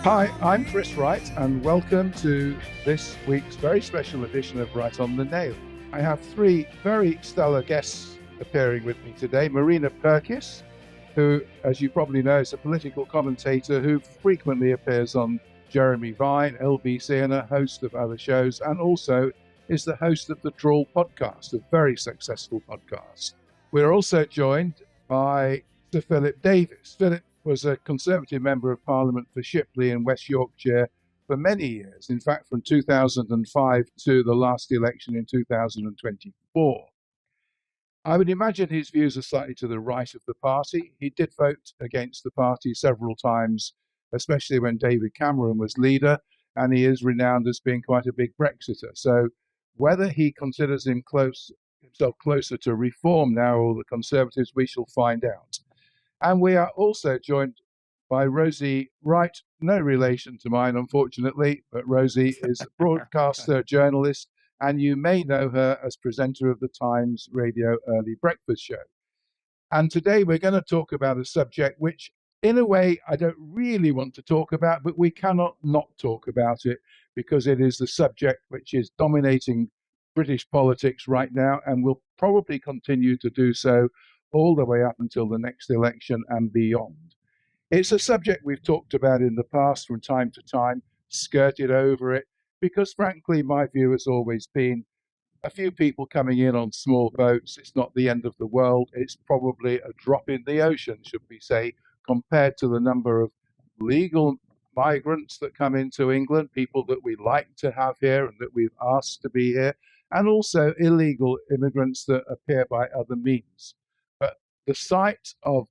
Hi, I'm Chris Wright, and welcome to this week's very special edition of Right on the Nail. I have three very stellar guests appearing with me today. Marina Purkiss, who, as you probably know, is a political commentator who frequently appears on Jeremy Vine, LBC, and a host of other shows, and also is the host of the Trawl podcast, a very successful podcast. We're also joined by Sir Philip Davies. Philip was a Conservative Member of Parliament for Shipley in West Yorkshire for many years, in fact, from 2005 to the last election in 2024. I would imagine his views are slightly to the right of the party. He did vote against the party several times, especially when David Cameron was leader, and he is renowned as being quite a big Brexiter. So whether he considers himself closer to reform now or the Conservatives, we shall find out. And we are also joined by Rosie Wright, no relation to mine, unfortunately, but Rosie is a broadcaster, journalist, and you may know her as presenter of the Times Radio Early Breakfast Show. And today we're going to talk about a subject which, in a way, I don't really want to talk about, but we cannot not talk about it because it is the subject which is dominating British politics right now and will probably continue to do so all the way up until the next election and beyond. It's a subject we've talked about in the past from time to time, skirted over it, because frankly, my view has always been a few people coming in on small boats. It's not the end of the world. It's probably a drop in the ocean, should we say, compared to the number of legal migrants that come into England, people that we like to have here and that we've asked to be here, and also illegal immigrants that appear by other means. But the sight of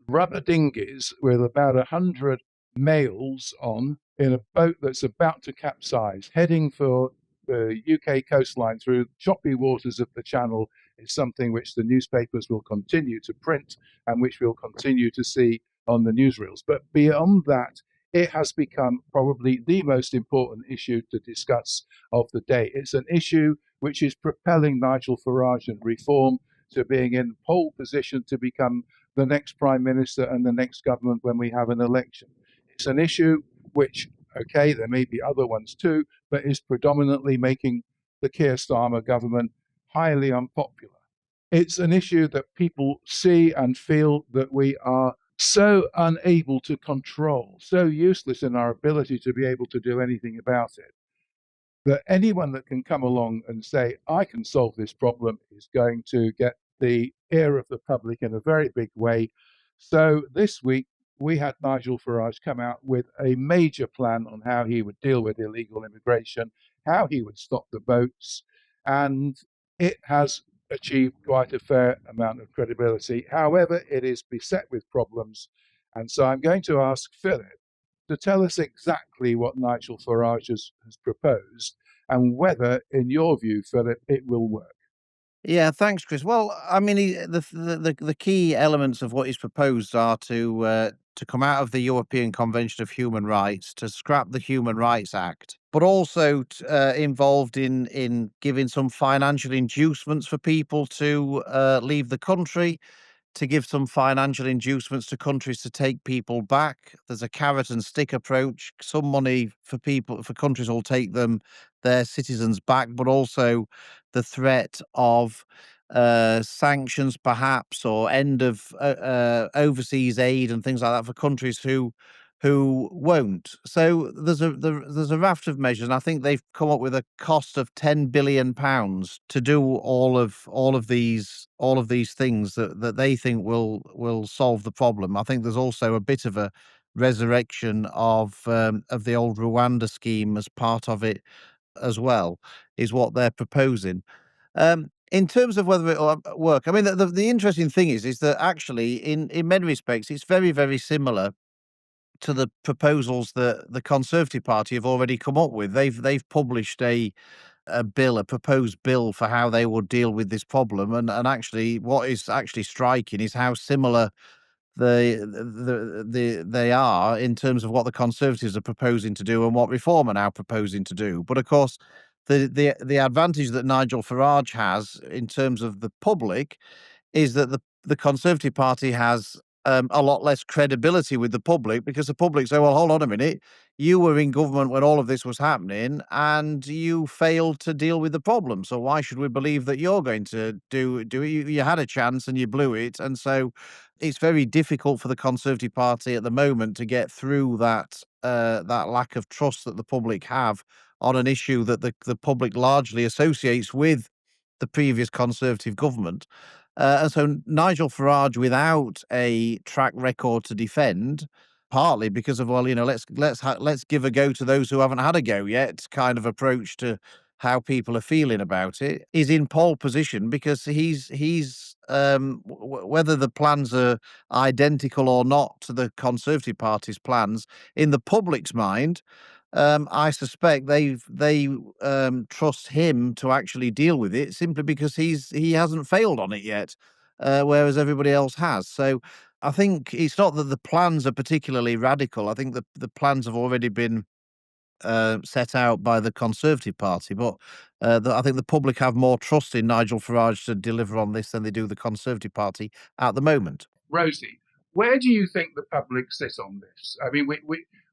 rubber dinghies with about 100 males on in a boat that's about to capsize, heading for the UK coastline through choppy waters of the Channel is something which the newspapers will continue to print and which we'll continue to see on the newsreels. But beyond that, it has become probably the most important issue to discuss of the day. It's an issue which is propelling Nigel Farage and Reform to being in pole position to become the next Prime Minister and the next government when we have an election. It's an issue which, okay, there may be other ones too, but is predominantly making the Keir Starmer government highly unpopular. It's an issue that people see and feel that we are so unable to control, so useless in our ability to be able to do anything about it, that anyone that can come along and say, I can solve this problem, is going to get the ear of the public in a very big way. So this week, we had Nigel Farage come out with a major plan on how he would deal with illegal immigration, how he would stop the boats, and it has achieved quite a fair amount of credibility. However, it is beset with problems. And so I'm going to ask Philip to tell us exactly what Nigel Farage has proposed and whether, in your view, Philip, it will work. Yeah, thanks, Chris. Well, I mean, the key elements of what he's proposed are to come out of the European Convention of Human Rights, to scrap the Human Rights Act, but also involved in giving some financial inducements for people to leave the country, to give some financial inducements to countries to take people back. There's a carrot and stick approach. Some money for countries will take their citizens back, but also the threat of sanctions, perhaps, or end of overseas aid and things like that for countries who won't. So there's a raft of measures, and I think they've come up with a cost of £10 billion to do all of these things that they think will solve the problem. I think there's also a bit of a resurrection of the old Rwanda scheme as part of it as well, is what they're proposing. In terms of whether it'll work, I mean, the interesting thing is that actually, in many respects, it's very, very similar to the proposals that the Conservative Party have already come up with. They've published a proposed bill for how they would deal with this problem, and actually, what is actually striking is how similar they are in terms of what the Conservatives are proposing to do and what Reform are now proposing to do. But of course, the advantage that Nigel Farage has in terms of the public is that the Conservative Party has a lot less credibility with the public, because the public say, well, hold on a minute, you were in government when all of this was happening and you failed to deal with the problem. So why should we believe that you're going to do it? You had a chance and you blew it. And so it's very difficult for the Conservative Party at the moment to get through that lack of trust that the public have on an issue that the public largely associates with the previous Conservative government. And so Nigel Farage, without a track record to defend, partly because of, well, let's give a go to those who haven't had a go yet kind of approach to how people are feeling about it, is in pole position because whether the plans are identical or not to the Conservative Party's plans, in the public's mind, I suspect they trust him to actually deal with it simply because he hasn't failed on it yet, whereas everybody else has. So I think it's not that the plans are particularly radical. I think the plans have already been set out by the Conservative Party, but I think the public have more trust in Nigel Farage to deliver on this than they do the Conservative Party at the moment. Rosie, where do you think the public sit on this? I mean,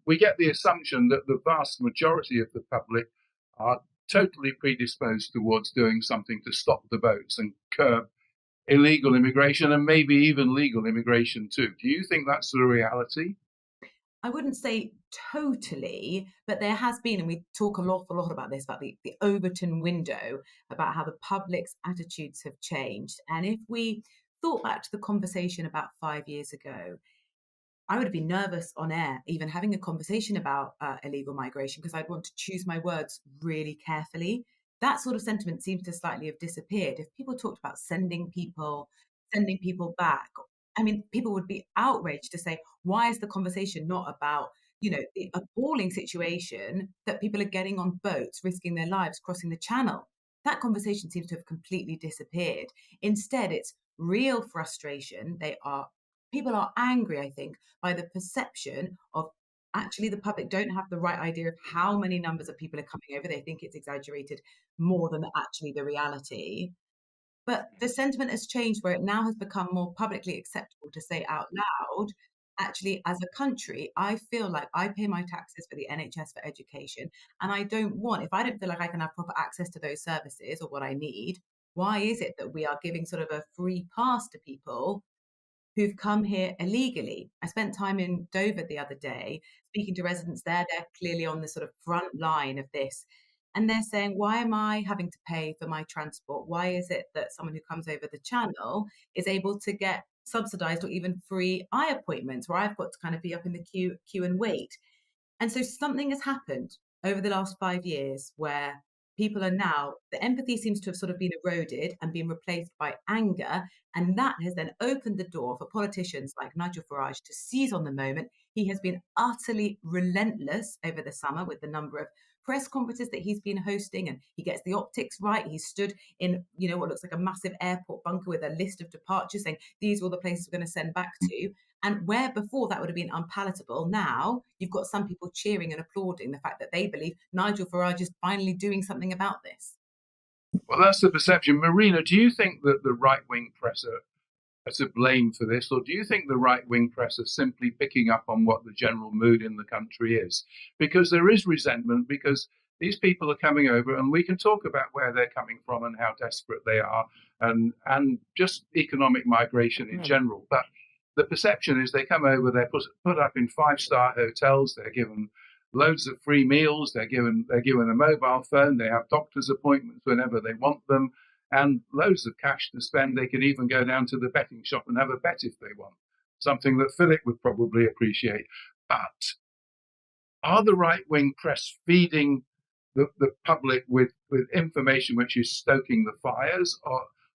we get the assumption that the vast majority of the public are totally predisposed towards doing something to stop the votes and curb illegal immigration and maybe even legal immigration too. Do you think that's the reality? I wouldn't say totally, but there has been, and we talk a lot about this, about the Overton window, about how the public's attitudes have changed. And if we thought back to the conversation about 5 years ago, I would have been nervous on air, even having a conversation about illegal migration, because I'd want to choose my words really carefully. That sort of sentiment seems to slightly have disappeared. If people talked about sending people back, I mean, people would be outraged to say, why is the conversation not about, the appalling situation that people are getting on boats, risking their lives, crossing the channel? That conversation seems to have completely disappeared. Instead, it's real frustration. People are angry, I think, by the perception of actually the public don't have the right idea of how many numbers of people are coming over. They think it's exaggerated more than actually the reality. But the sentiment has changed where it now has become more publicly acceptable to say out loud, actually, as a country, I feel like I pay my taxes for the NHS for education. And if I don't feel like I can have proper access to those services or what I need, why is it that we are giving sort of a free pass to people who've come here illegally? I spent time in Dover the other day speaking to residents there. They're clearly on the sort of front line of this. And they're saying, why am I having to pay for my transport? Why is it that someone who comes over the channel is able to get subsidized or even free eye appointments where I've got to kind of be up in the queue and wait? And so something has happened over the last 5 years where the empathy seems to have sort of been eroded and been replaced by anger. And that has then opened the door for politicians like Nigel Farage to seize on the moment. He has been utterly relentless over the summer with the number of press conferences that he's been hosting, and he gets the optics right. He stood in, what looks like a massive airport bunker with a list of departures saying, these are all the places we're going to send back to. And where before that would have been unpalatable, now you've got some people cheering and applauding the fact that they believe Nigel Farage is finally doing something about this. Well, that's the perception. Marina, do you think that the right-wing press are to blame for this, or do you think the right-wing press are simply picking up on what the general mood in the country is? Because there is resentment, because these people are coming over, and we can talk about where they're coming from and how desperate they are, and just economic migration in general. But the perception is they come over, they're put up in five-star hotels, they're given loads of free meals, they're given a mobile phone, they have doctor's appointments whenever they want them, and loads of cash to spend. They can even go down to the betting shop and have a bet if they want, something that Philip would probably appreciate. But are the right-wing press feeding the public with information which is stoking the fires,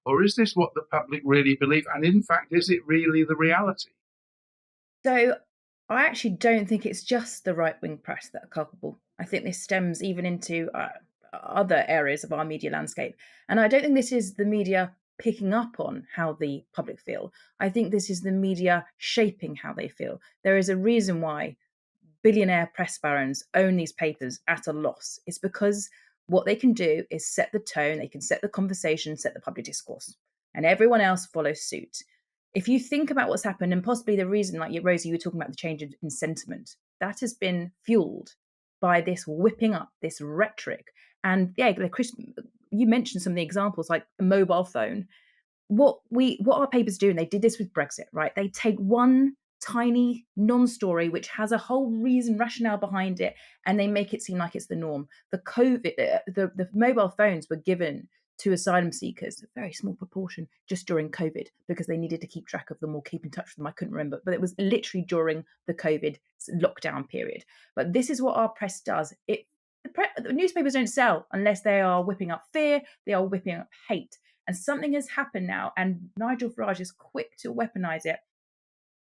or is this what the public really believe? And in fact, is it really the reality? So I actually don't think it's just the right-wing press that are culpable. I think this stems even into other areas of our media landscape. And I don't think this is the media picking up on how the public feel. I think this is the media shaping how they feel. There is a reason why billionaire press barons own these papers at a loss. It's because what they can do is set the tone, they can set the conversation, set the public discourse, and everyone else follows suit. If you think about what's happened, and possibly the reason, like Rosie, you were talking about the change in sentiment, that has been fueled by this whipping up, this rhetoric. And yeah, Chris, you mentioned some of the examples, like a mobile phone. What our papers do, and they did this with Brexit, right? They take one tiny non-story which has a whole rationale behind it, and they make it seem like it's the norm. The COVID, the mobile phones were given to asylum seekers, a very small proportion, just during COVID, because they needed to keep track of them or keep in touch with them. I couldn't remember, but it was literally during the COVID lockdown period. But this is what our press does. The newspapers don't sell unless they are whipping up fear, they are whipping up hate. And something has happened now, and Nigel Farage is quick to weaponize it,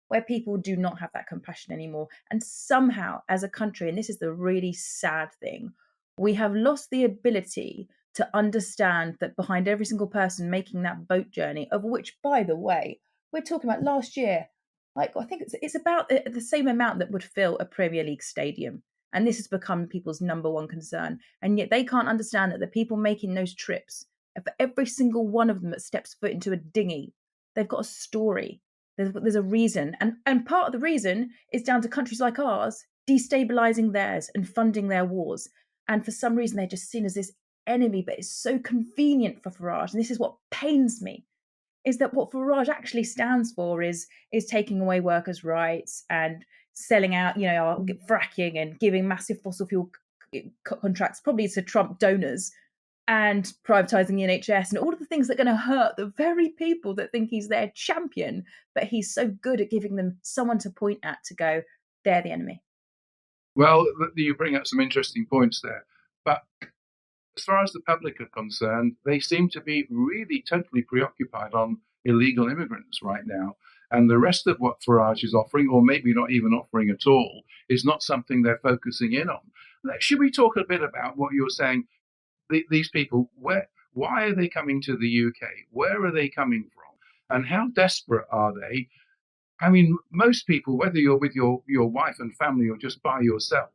where people do not have that compassion anymore. And somehow, as a country, and this is the really sad thing, we have lost the ability to understand that behind every single person making that boat journey, of which, by the way, we're talking about last year, like I think it's about the same amount that would fill a Premier League stadium. And this has become people's number one concern. And yet they can't understand that the people making those trips, for every single one of them that steps foot into a dinghy, they've got a story. There's a reason. And part of the reason is down to countries like ours destabilizing theirs and funding their wars. And for some reason, they're just seen as this enemy, but it's so convenient for Farage. And this is what pains me, is that what Farage actually stands for is taking away workers' rights and selling out, fracking and giving massive fossil fuel contracts, probably to Trump donors, and privatising the NHS and all of the things that are going to hurt the very people that think he's their champion. But he's so good at giving them someone to point at to go, they're the enemy. Well, you bring up some interesting points there. But as far as the public are concerned, they seem to be really totally preoccupied on illegal immigrants right now. And the rest of what Farage is offering, or maybe not even offering at all, is not something they're focusing in on. Should we talk a bit about what you're saying? These people, why are they coming to the UK? Where are they coming from? And how desperate are they? I mean, most people, whether you're with your wife and family or just by yourself,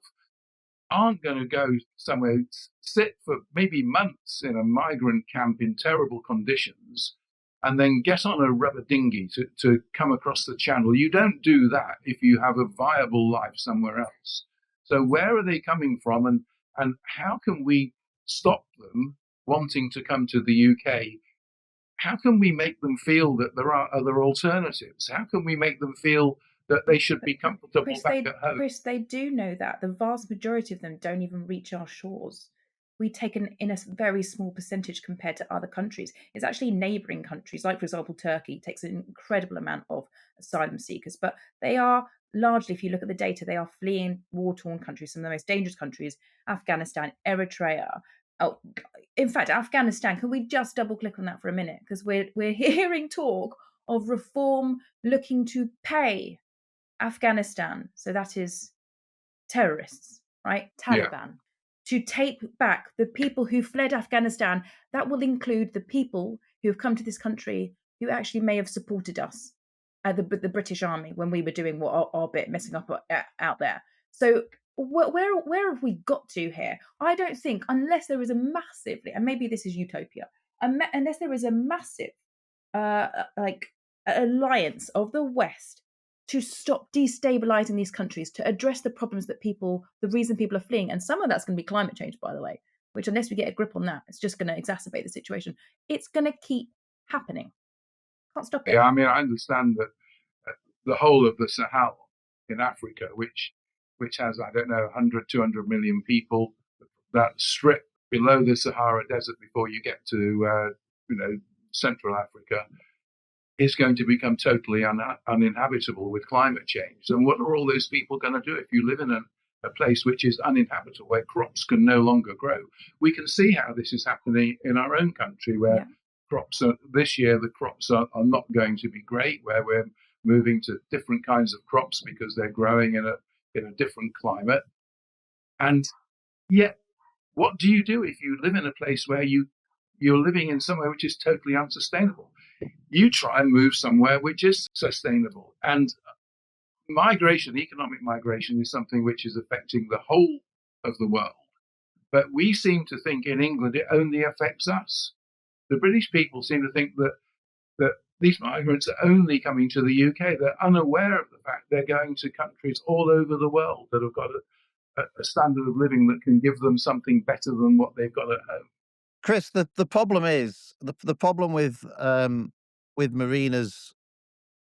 aren't going to go somewhere, sit for maybe months in a migrant camp in terrible conditions, and then get on a rubber dinghy to come across the channel. You don't do that if you have a viable life somewhere else. So where are they coming from, and how can we stop them wanting to come to the UK? How can we make them feel that there are other alternatives? How can we make them feel that they should be comfortable back at home? Chris, they do know that. The vast majority of them don't even reach our shores. We take in a very small percentage compared to other countries. It's actually neighbouring countries, like, for example, Turkey takes an incredible amount of asylum seekers. But they are largely, if you look at the data, they are fleeing war-torn countries, some of the most dangerous countries, Afghanistan, Eritrea. Oh, in fact, Afghanistan, can we just double click on that for a minute? Because we're hearing talk of reform looking to pay Afghanistan, so that is terrorists, right? Taliban, to take back the people who fled Afghanistan. That will include the people who have come to this country who actually may have supported us, the British Army, when we were doing what our bit, messing up out there. So where have we got to here? I don't think, unless there is a massively, and maybe this is utopia, unless there is a massive alliance of the West to stop destabilizing these countries, to address the problems that the reason people are fleeing. And some of that's going to be climate change, by the way, which, unless we get a grip on that, it's just going to exacerbate the situation. It's going to keep happening. Can't stop it. Yeah, I mean, I understand that the whole of the Sahel in Africa, which has, I don't know, 100, 200 million people, that strip below the Sahara Desert before you get to, Central Africa, is going to become totally uninhabitable with climate change. And what are all those people going to do if you live in a place which is uninhabitable, where crops can no longer grow? We can see how this is happening in our own country, where this year the crops are not going to be great, where we're moving to different kinds of crops because they're growing in a different climate. And yet, what do you do if you live in a place where you're living in somewhere which is totally unsustainable? You try and move somewhere which is sustainable. And migration, economic migration, is something which is affecting the whole of the world. But we seem to think in England it only affects us. The British people seem to think that these migrants are only coming to the UK. They're unaware of the fact they're going to countries all over the world that have got a standard of living that can give them something better than what they've got at home. Chris, the problem is the problem with Marina's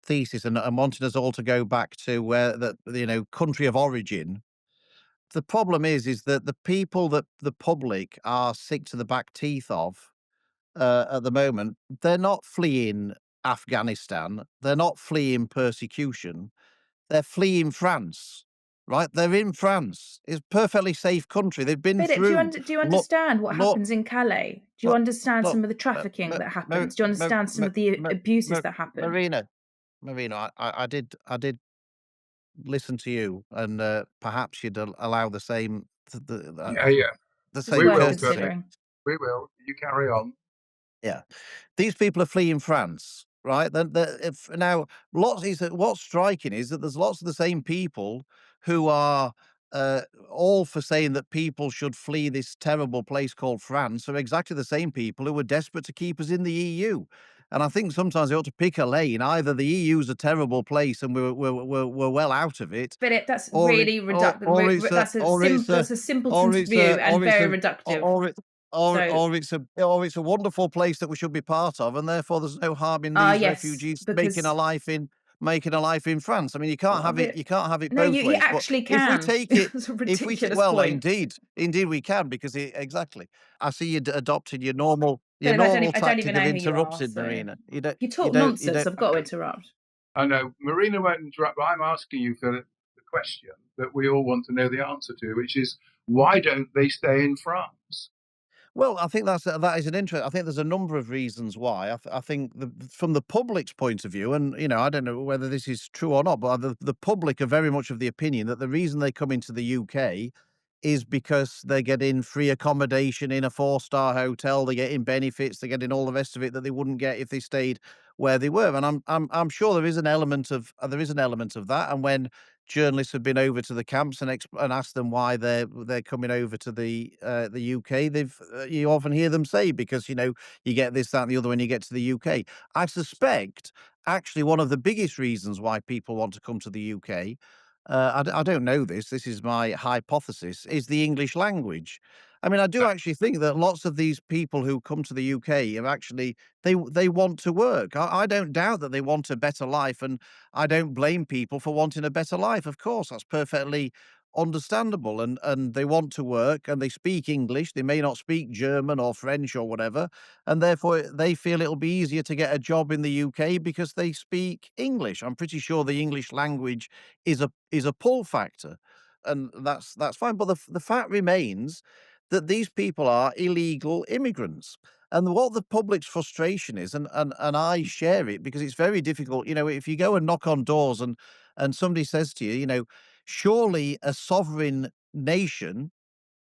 thesis and wanting us all to go back to where the country of origin. The problem is that the people that the public are sick to the back teeth of at the moment, they're not fleeing Afghanistan, they're not fleeing persecution, they're fleeing France, right? They're in France. It's a perfectly safe country. They've been Philip, do through. you Look, understand what look, happens in Calais? Do you look, understand look. some of the trafficking that happens? Do you understand some of the Ma- abuses Ma- that happen? Marina, I did listen to you, and perhaps you'd allow the same, Yeah. the Just same We worth will, courtesy. Philip. considering. We will. You carry on. Yeah. These people are fleeing France, right? Then if now what's striking is that there's lots of the same people who are all for saying that people should flee this terrible place called France are exactly the same people who are desperate to keep us in the EU. And I think sometimes they ought to pick a lane. Either the EU's a terrible place and we're well out of it, Philip, that's or it really reductive. That's a or simpleton's it's view a and or it's very a reductive. or it So, or it's a wonderful place that we should be part of, and therefore there's no harm in these yes, refugees because making a life in France. I mean, you can't well, have it. You can't have it no, both you ways. But actually if we can. take it, It's a if we ridiculous well, point. indeed we can because exactly. I see you adopted your Philip, normal I don't even tactic of know who you are. interrupting, So Marina. you talk nonsense. I've got to Okay. interrupt. I know Marina won't interrupt, but I'm asking you, Philip, the question that we all want to know the answer to, which is why don't they stay in France? Well, I think that is an interest. I think there's a number of reasons why. I think from the public's point of view, and I don't know whether this is true or not, but the public are very much of the opinion that the reason they come into the UK is because they're getting free accommodation in a four-star hotel, they're getting benefits, they're getting all the rest of it that they wouldn't get if they stayed where they were. And I'm sure there is an element of that. And when journalists have been over to the camps and asked them why they're coming over to the UK, you often hear them say because you get this, that, and the other when you get to the UK. I suspect actually one of the biggest reasons why people want to come to the UK. I don't know this. This is my hypothesis. Is the English language? I mean, I do actually think that lots of these people who come to the UK have actually they want to work. I don't doubt that they want a better life, and I don't blame people for wanting a better life. Of course, that's perfectly understandable, and they want to work, and they speak English. They may not speak German or French or whatever, and therefore they feel it'll be easier to get a job in the UK because they speak English. I'm pretty sure the English language is a pull factor, and that's fine. But the fact remains that these people are illegal immigrants. And what the public's frustration is, and I share it because it's very difficult. If you go and knock on doors and somebody says to you, surely a sovereign nation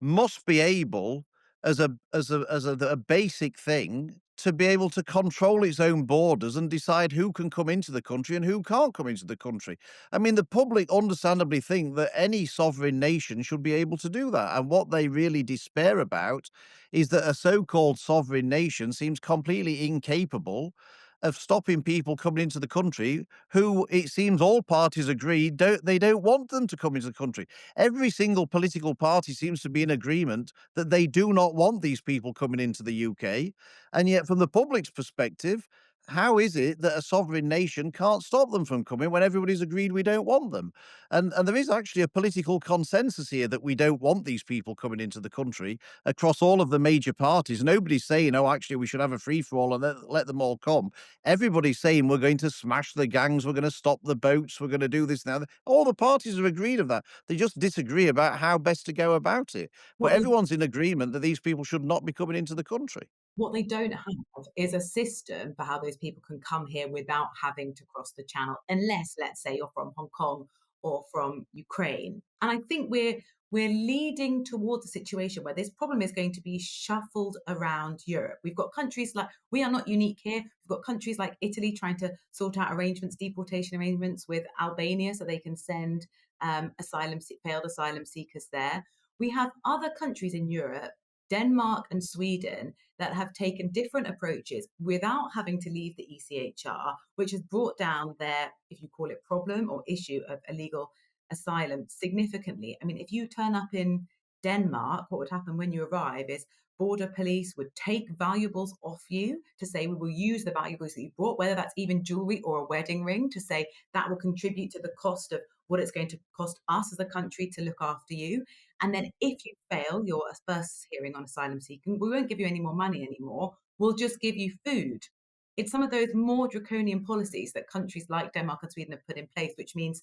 must be able, as a basic thing, to be able to control its own borders and decide who can come into the country and who can't come into the country. I mean, the public understandably think that any sovereign nation should be able to do that. And what they really despair about is that a so-called sovereign nation seems completely incapable of stopping people coming into the country who it seems all parties agree don't want them to come into the country. Every single political party seems to be in agreement that they do not want these people coming into the UK. And yet, from the public's perspective, how is it that a sovereign nation can't stop them from coming when everybody's agreed we don't want them? And there is actually a political consensus here that we don't want these people coming into the country across all of the major parties. Nobody's saying, oh, actually, we should have a free for all and let them all come. Everybody's saying we're going to smash the gangs, we're going to stop the boats, we're going to do this now. All the parties have agreed of that. They just disagree about how best to go about it. But What they everyone's in agreement that these people should not be coming into the country. What they don't have is a system for how those people can come here without having to cross the channel, unless, let's say, you're from Hong Kong or from Ukraine. And I think we're leading towards a situation where this problem is going to be shuffled around Europe. We've got countries like, we are not unique here. We've got countries like Italy trying to sort out deportation arrangements with Albania so they can send failed asylum seekers there. We have other countries in Europe Denmark and Sweden that have taken different approaches without having to leave the ECHR, which has brought down their, if you call it problem or issue of illegal asylum significantly. I mean, if you turn up in Denmark, what would happen when you arrive is border police would take valuables off you to say, we will use the valuables that you brought, whether that's even jewelry or a wedding ring, to say that will contribute to the cost of what it's going to cost us as a country to look after you. And then if you fail your first hearing on asylum seeking, we won't give you any more money anymore. We'll just give you food. It's some of those more draconian policies that countries like Denmark and Sweden have put in place, which means,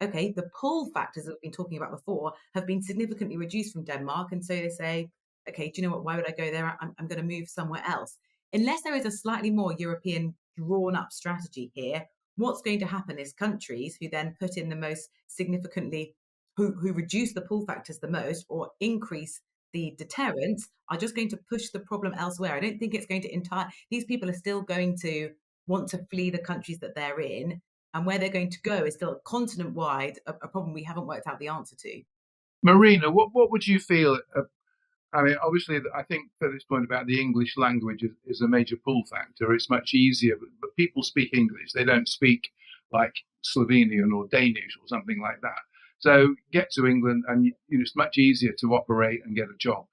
okay, the pull factors that we've been talking about before have been significantly reduced from Denmark. And so they say, okay, do you know what? Why would I go there? I'm going to move somewhere else. Unless there is a slightly more European drawn up strategy here, what's going to happen is countries who then put in the most significantly, who reduce the pull factors the most or increase the deterrence, are just going to push the problem elsewhere. I don't think it's going to these people are still going to want to flee the countries that they're in. And where they're going to go is still continent wide, a problem we haven't worked out the answer to. Marina, what would you feel? I mean, obviously, I think to this point about the English language is a major pull factor. It's much easier, but people speak English. They don't speak like Slovenian or Danish or something like that. So get to England and it's much easier to operate and get a job.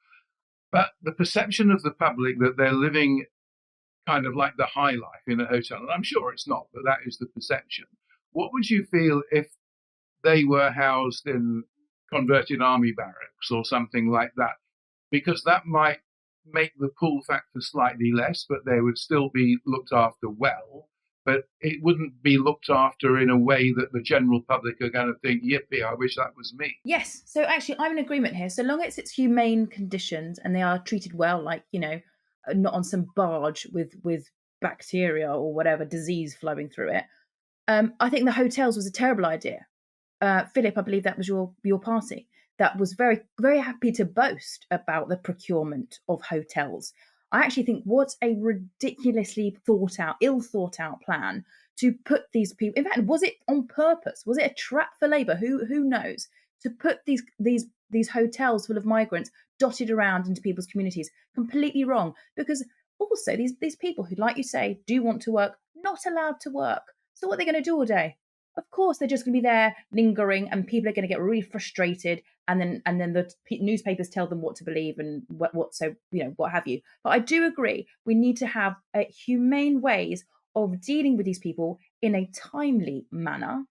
But the perception of the public that they're living kind of like the high life in a hotel, and I'm sure it's not, but that is the perception. What would you feel if they were housed in converted army barracks or something like that? Because that might make the pull factor slightly less, but they would still be looked after well. But it wouldn't be looked after in a way that the general public are going to think, yippee, I wish that was me. Yes. So actually, I'm in agreement here. So long as it's humane conditions and they are treated well, like, not on some barge with bacteria or whatever disease flowing through it. I think the hotels was a terrible idea. Philip, I believe that was your party that was very, very happy to boast about the procurement of hotels. I actually think what a ridiculously ill thought out plan to put these people. In fact, was it on purpose? Was it a trap for Labour? Who knows? To put these hotels full of migrants dotted around into people's communities, completely wrong. Because also these people who, like you say, do want to work, not allowed to work. So what are they going to do all day? Of course, they're just going to be there lingering, and people are going to get really frustrated. And then the newspapers tell them what to believe and what have you. But I do agree we need to have humane ways of dealing with these people in a timely manner,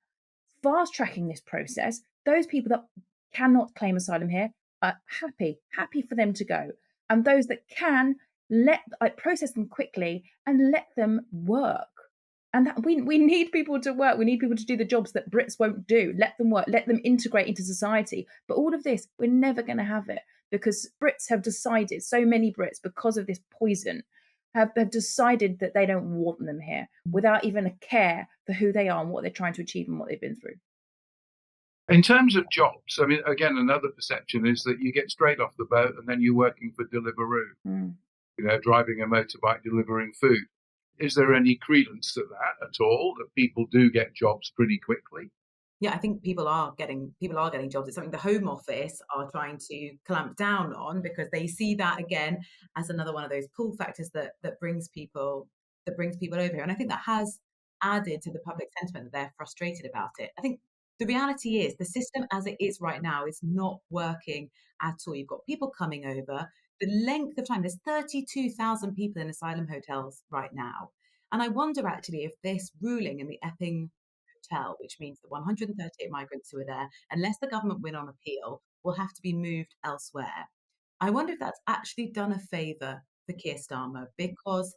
fast tracking this process. Those people that cannot claim asylum here are happy for them to go, and those that can, process them quickly and let them work. And that we need people to work. We need people to do the jobs that Brits won't do. Let them work. Let them integrate into society. But all of this, we're never going to have it because Brits have decided, so many Brits, because of this poison, have decided that they don't want them here without even a care for who they are and what they're trying to achieve and what they've been through. In terms of jobs, I mean, again, another perception is that you get straight off the boat and then you're working for Deliveroo, driving a motorbike, delivering food. Is there any credence to that at all, that people do get jobs pretty quickly? Yeah, I think people are getting jobs. It's something the Home Office are trying to clamp down on because they see that again as another one of those pull factors that brings people over here. And I think that has added to the public sentiment that they're frustrated about it. I think the reality is the system as it is right now is not working at all. You've got people coming over. The length of time, there's 32,000 people in asylum hotels right now. And I wonder actually if this ruling in the Epping hotel, which means the 138 migrants who are there, unless the government win on appeal, will have to be moved elsewhere. I wonder if that's actually done a favour for Keir Starmer, because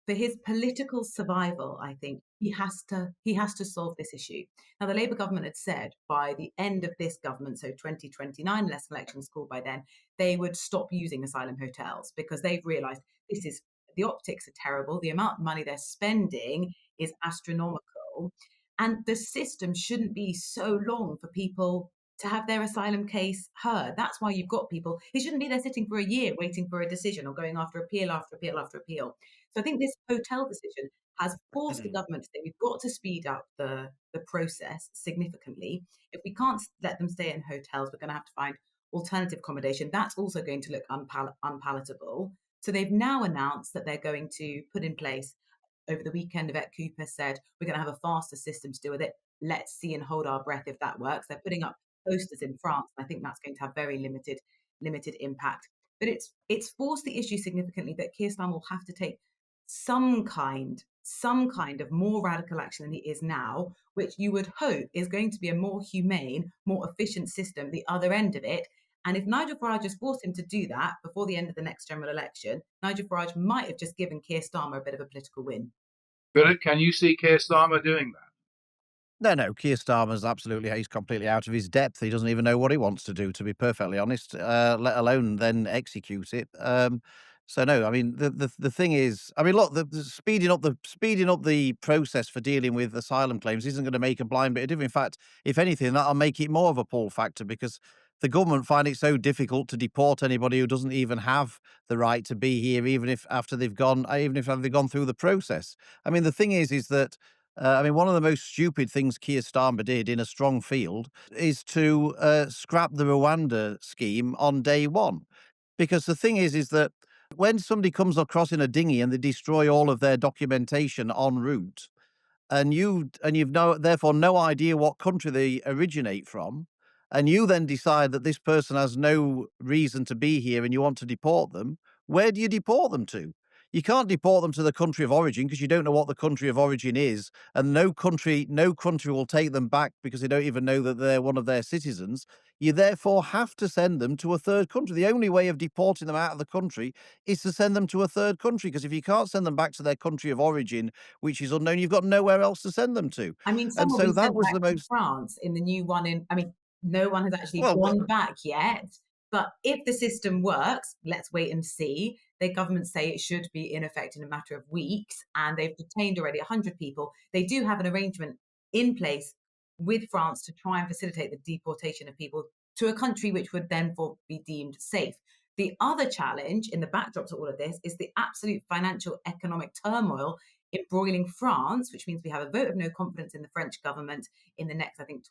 for his political survival, I think he has to solve this issue. Now, the Labour government had said by the end of this government, so 2029, unless elections called by then, they would stop using asylum hotels because they've realised the optics are terrible. The amount of money they're spending is astronomical. And the system shouldn't be so long for people to have their asylum case heard. That's why you've got people. He shouldn't be there sitting for a year waiting for a decision or going after appeal after appeal after appeal. So I think this hotel decision has forced the government to say we've got to speed up the process significantly. If we can't let them stay in hotels, we're going to have to find alternative accommodation, that's also going to look unpalatable. So they've now announced that they're going to put in place, over the weekend, Yvette Cooper said, we're going to have a faster system to deal with it. Let's see and hold our breath if that works. They're putting up posters in France, and I think that's going to have very limited impact. But it's forced the issue significantly that Keir Starmer will have to take some kind of more radical action than he is now, which you would hope is going to be a more humane, more efficient system, the other end of it. And if Nigel Farage has forced him to do that before the end of the next general election, Nigel Farage might have just given Keir Starmer a bit of a political win. Philip, can you see Keir Starmer doing that? No, Keir Starmer's he's completely out of his depth. He doesn't even know what he wants to do, to be perfectly honest, let alone then execute it. So no, I mean, the thing is, I mean, look, the speeding up the process for dealing with asylum claims isn't going to make a blind bit of difference. In fact, if anything, that'll make it more of a pull factor, because the government find it so difficult to deport anybody who doesn't even have the right to be here, even if they've gone through the process. I mean, the thing is that one of the most stupid things Keir Starmer did in a strong field is to scrap the Rwanda scheme on day one. Because the thing is that when somebody comes across in a dinghy and they destroy all of their documentation en route, and you've therefore no idea what country they originate from, and you then decide that this person has no reason to be here and you want to deport them, where do you deport them to? You can't deport them to the country of origin because you don't know what the country of origin is, and no country will take them back because they don't even know that they're one of their citizens. You therefore have to send them to a third country. The only way of deporting them out of the country is to send them to a third country, because if you can't send them back to their country of origin, which is unknown, you've got nowhere else to send them to. I mean, some And will so be that sent was back the to most France in the new one. No one has actually well. gone back yet. But if the system works, let's wait and see. Their government say it should be in effect in a matter of weeks, and they've detained already 100 people. They do have an arrangement in place with France to try and facilitate the deportation of people to a country which would then be deemed safe. The other challenge in the backdrop to all of this is the absolute financial economic turmoil embroiling France, which means we have a vote of no confidence in the French government in the next, I think,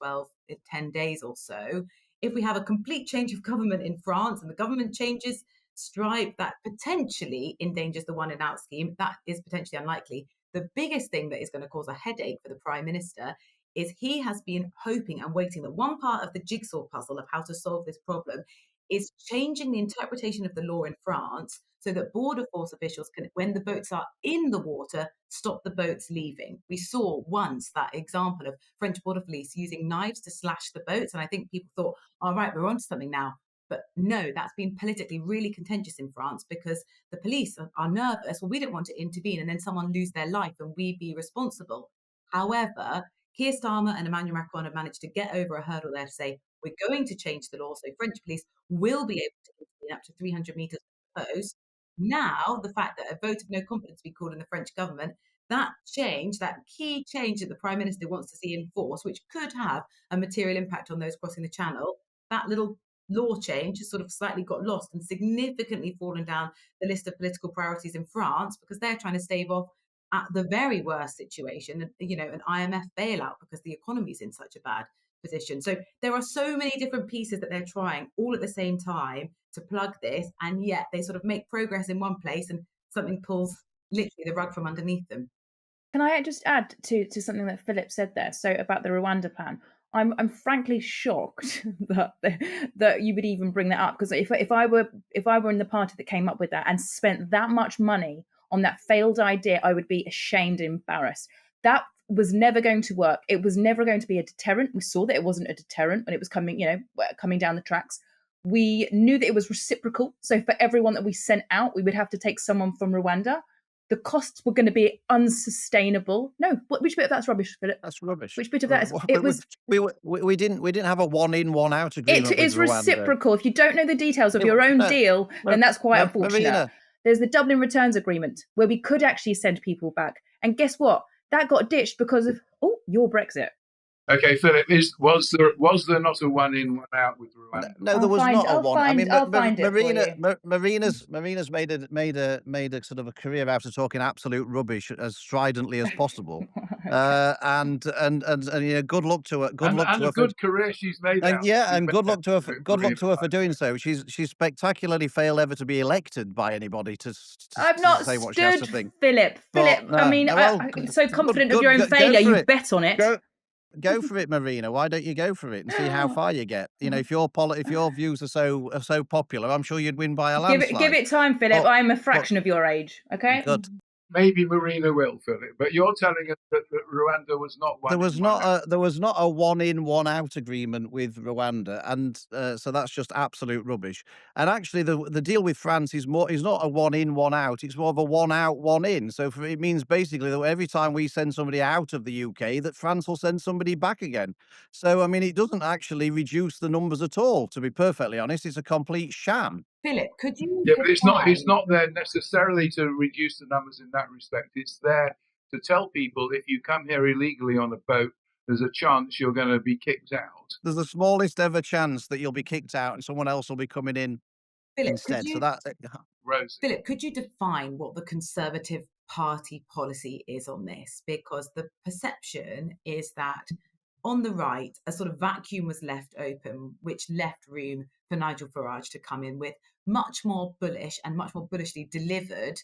10 days or so. If we have a complete change of government in France and the government changes stripe, that potentially endangers the one and out scheme. That is potentially unlikely. The biggest thing that is going to cause a headache for the Prime Minister is he has been hoping and waiting that one part of the jigsaw puzzle of how to solve this problem is changing the interpretation of the law in France so that border force officials can, when the boats are in the water, stop the boats leaving. We saw once that example of French border police using knives to slash the boats, and I think people thought, all right, we're onto something now. But no, that's been politically really contentious in France because the police are nervous. Well, we don't want to intervene and then someone lose their life and we be responsible. However, Keir Starmer and Emmanuel Macron have managed to get over a hurdle there to say, we're going to change the law so French police will be able to intervene up to 300 metres from the coast. Now, the fact that a vote of no confidence be called in the French government, that change, that key change that the Prime Minister wants to see enforced, which could have a material impact on those crossing the Channel, that little law change has sort of slightly got lost and significantly fallen down the list of political priorities in France because they're trying to stave off at the very worst situation, an IMF bailout because the economy is in such a bad position. So there are so many different pieces that they're trying all at the same time to plug this, and yet they sort of make progress in one place and something pulls literally the rug from underneath them. Can I just add to something that Philip said there? So about the Rwanda plan, I'm frankly shocked that you would even bring that up, because if I were in the party that came up with that and spent that much money on that failed idea, I would be ashamed and embarrassed. That was never going to work. It was never going to be a deterrent. We saw that it wasn't a deterrent when it was coming down the tracks. We knew that it was reciprocal. So for everyone that we sent out, we would have to take someone from Rwanda. The costs were going to be unsustainable. No, which bit of that's rubbish, Philip? That's rubbish. Which bit of that is? It was. We didn't have a one in, one out agreement. It is reciprocal. If you don't know the details of your own deal, then that's quite unfortunate. Marina. There's the Dublin Returns Agreement where we could actually send people back, and guess what? That got ditched because of your Brexit. Okay, Philip, was there not a one in, one out with Rwanda? No, there was not a one. I mean, I'll find it for you. Marina's made a sort of a career out of talking absolute rubbish as stridently as possible. Okay. And good luck to her. Good And, luck and to a her. good career she's made And out. yeah, She's and made good luck out to her. a good Good luck career to her for for doing so. She's spectacularly failed ever to be elected by anybody I've to not say what she has to stood think. Philip. But I mean, well, I'm so confident of good, your own go failure. for You it. bet on it. Go for it, Marina. Why don't you go for it and see how far you get? You know, if your views are so popular, I'm sure you'd win by a Give landslide. it time, Philip. But I'm a fraction of your age. Okay. good. Maybe Marina will, Philip, but you're telling us that Rwanda was not one There in, was one out. not a one in, one out agreement with Rwanda, and so that's just absolute rubbish. And actually, the deal with France is not a one in, one out. It's more of a one out, one in. So it means basically that every time we send somebody out of the UK, that France will send somebody back again. So I mean, it doesn't actually reduce the numbers at all. To be perfectly honest, it's a complete sham. Philip, could you Yeah, but define? it's not there necessarily to reduce the numbers in that respect. It's there to tell people if you come here illegally on a boat, there's a chance you're going to be kicked out. There's the smallest ever chance that you'll be kicked out and someone else will be coming in Philip, could instead. So you that Rosie. Philip, could you define what the Conservative Party policy is on this? Because the perception is that on the right, a sort of vacuum was left open, which left room for Nigel Farage to come in with much more bullish and much more bullishly delivered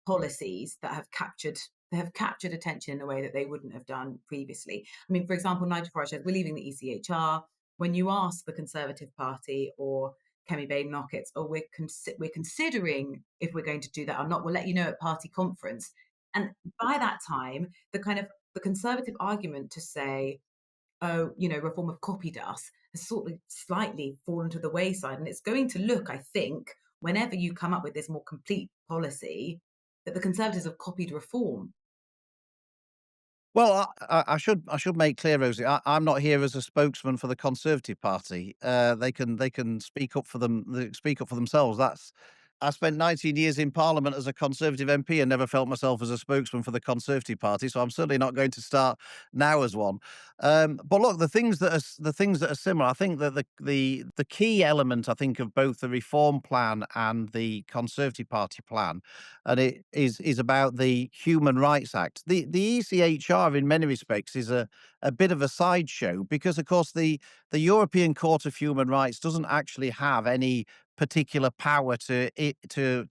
policies that have captured attention in a way that they wouldn't have done previously. I mean, for example, Nigel Farage says we're leaving the ECHR. When you ask the Conservative Party or Kemi Babe Knockett, or we're considering if we're going to do that or not, we'll let you know at party conference. And by that time, the Conservative argument to say, oh, reform have copied us has sort of slightly fallen to the wayside. And it's going to look, I think, whenever you come up with this more complete policy, that the Conservatives have copied reform. Well, I should make clear, Rosie. I'm not here as a spokesman for the Conservative Party. They can speak up for speak up for themselves. I spent 19 years in Parliament as a Conservative MP and never felt myself as a spokesman for the Conservative Party. So I'm certainly not going to start now as one. But look, the things that are similar. I think that the key element, I think, of both the Reform Plan and the Conservative Party plan, and it is about the Human Rights Act. The ECHR, in many respects, is a bit of a sideshow because, of course, the European Court of Human Rights doesn't actually have any particular power to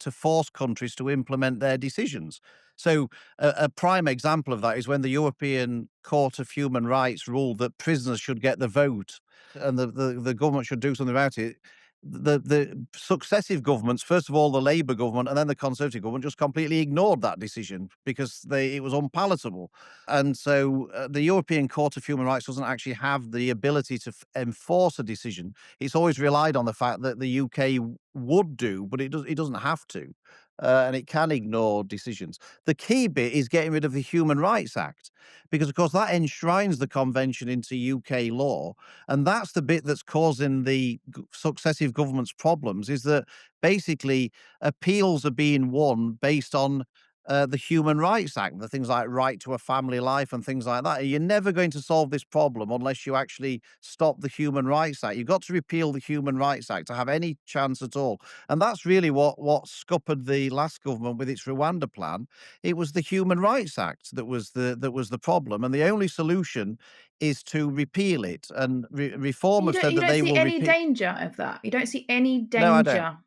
force countries to implement their decisions. So a prime example of that is when the European Court of Human Rights ruled that prisoners should get the vote and the government should do something about it. The successive governments, first of all the Labour government and then the Conservative government, just completely ignored that decision because it was unpalatable. And so the European Court of Human Rights doesn't actually have the ability to enforce a decision. It's always relied on the fact that the UK would do, but it doesn't have to. And it can ignore decisions. The key bit is getting rid of the Human Rights Act, because, of course, that enshrines the convention into UK law. And that's the bit that's causing the successive governments problems, is that basically appeals are being won based on the Human Rights Act, the things like right to a family life and things like that. You're never going to solve this problem unless you actually stop the Human Rights Act. You've got to repeal the Human Rights Act to have any chance at all. And that's really what scuppered the last government with its Rwanda plan. It was the Human Rights Act that was the problem, and the only solution is to repeal it. And Reform have said You that don't they see will any repeal. danger of that. You don't see any No, I don't. danger.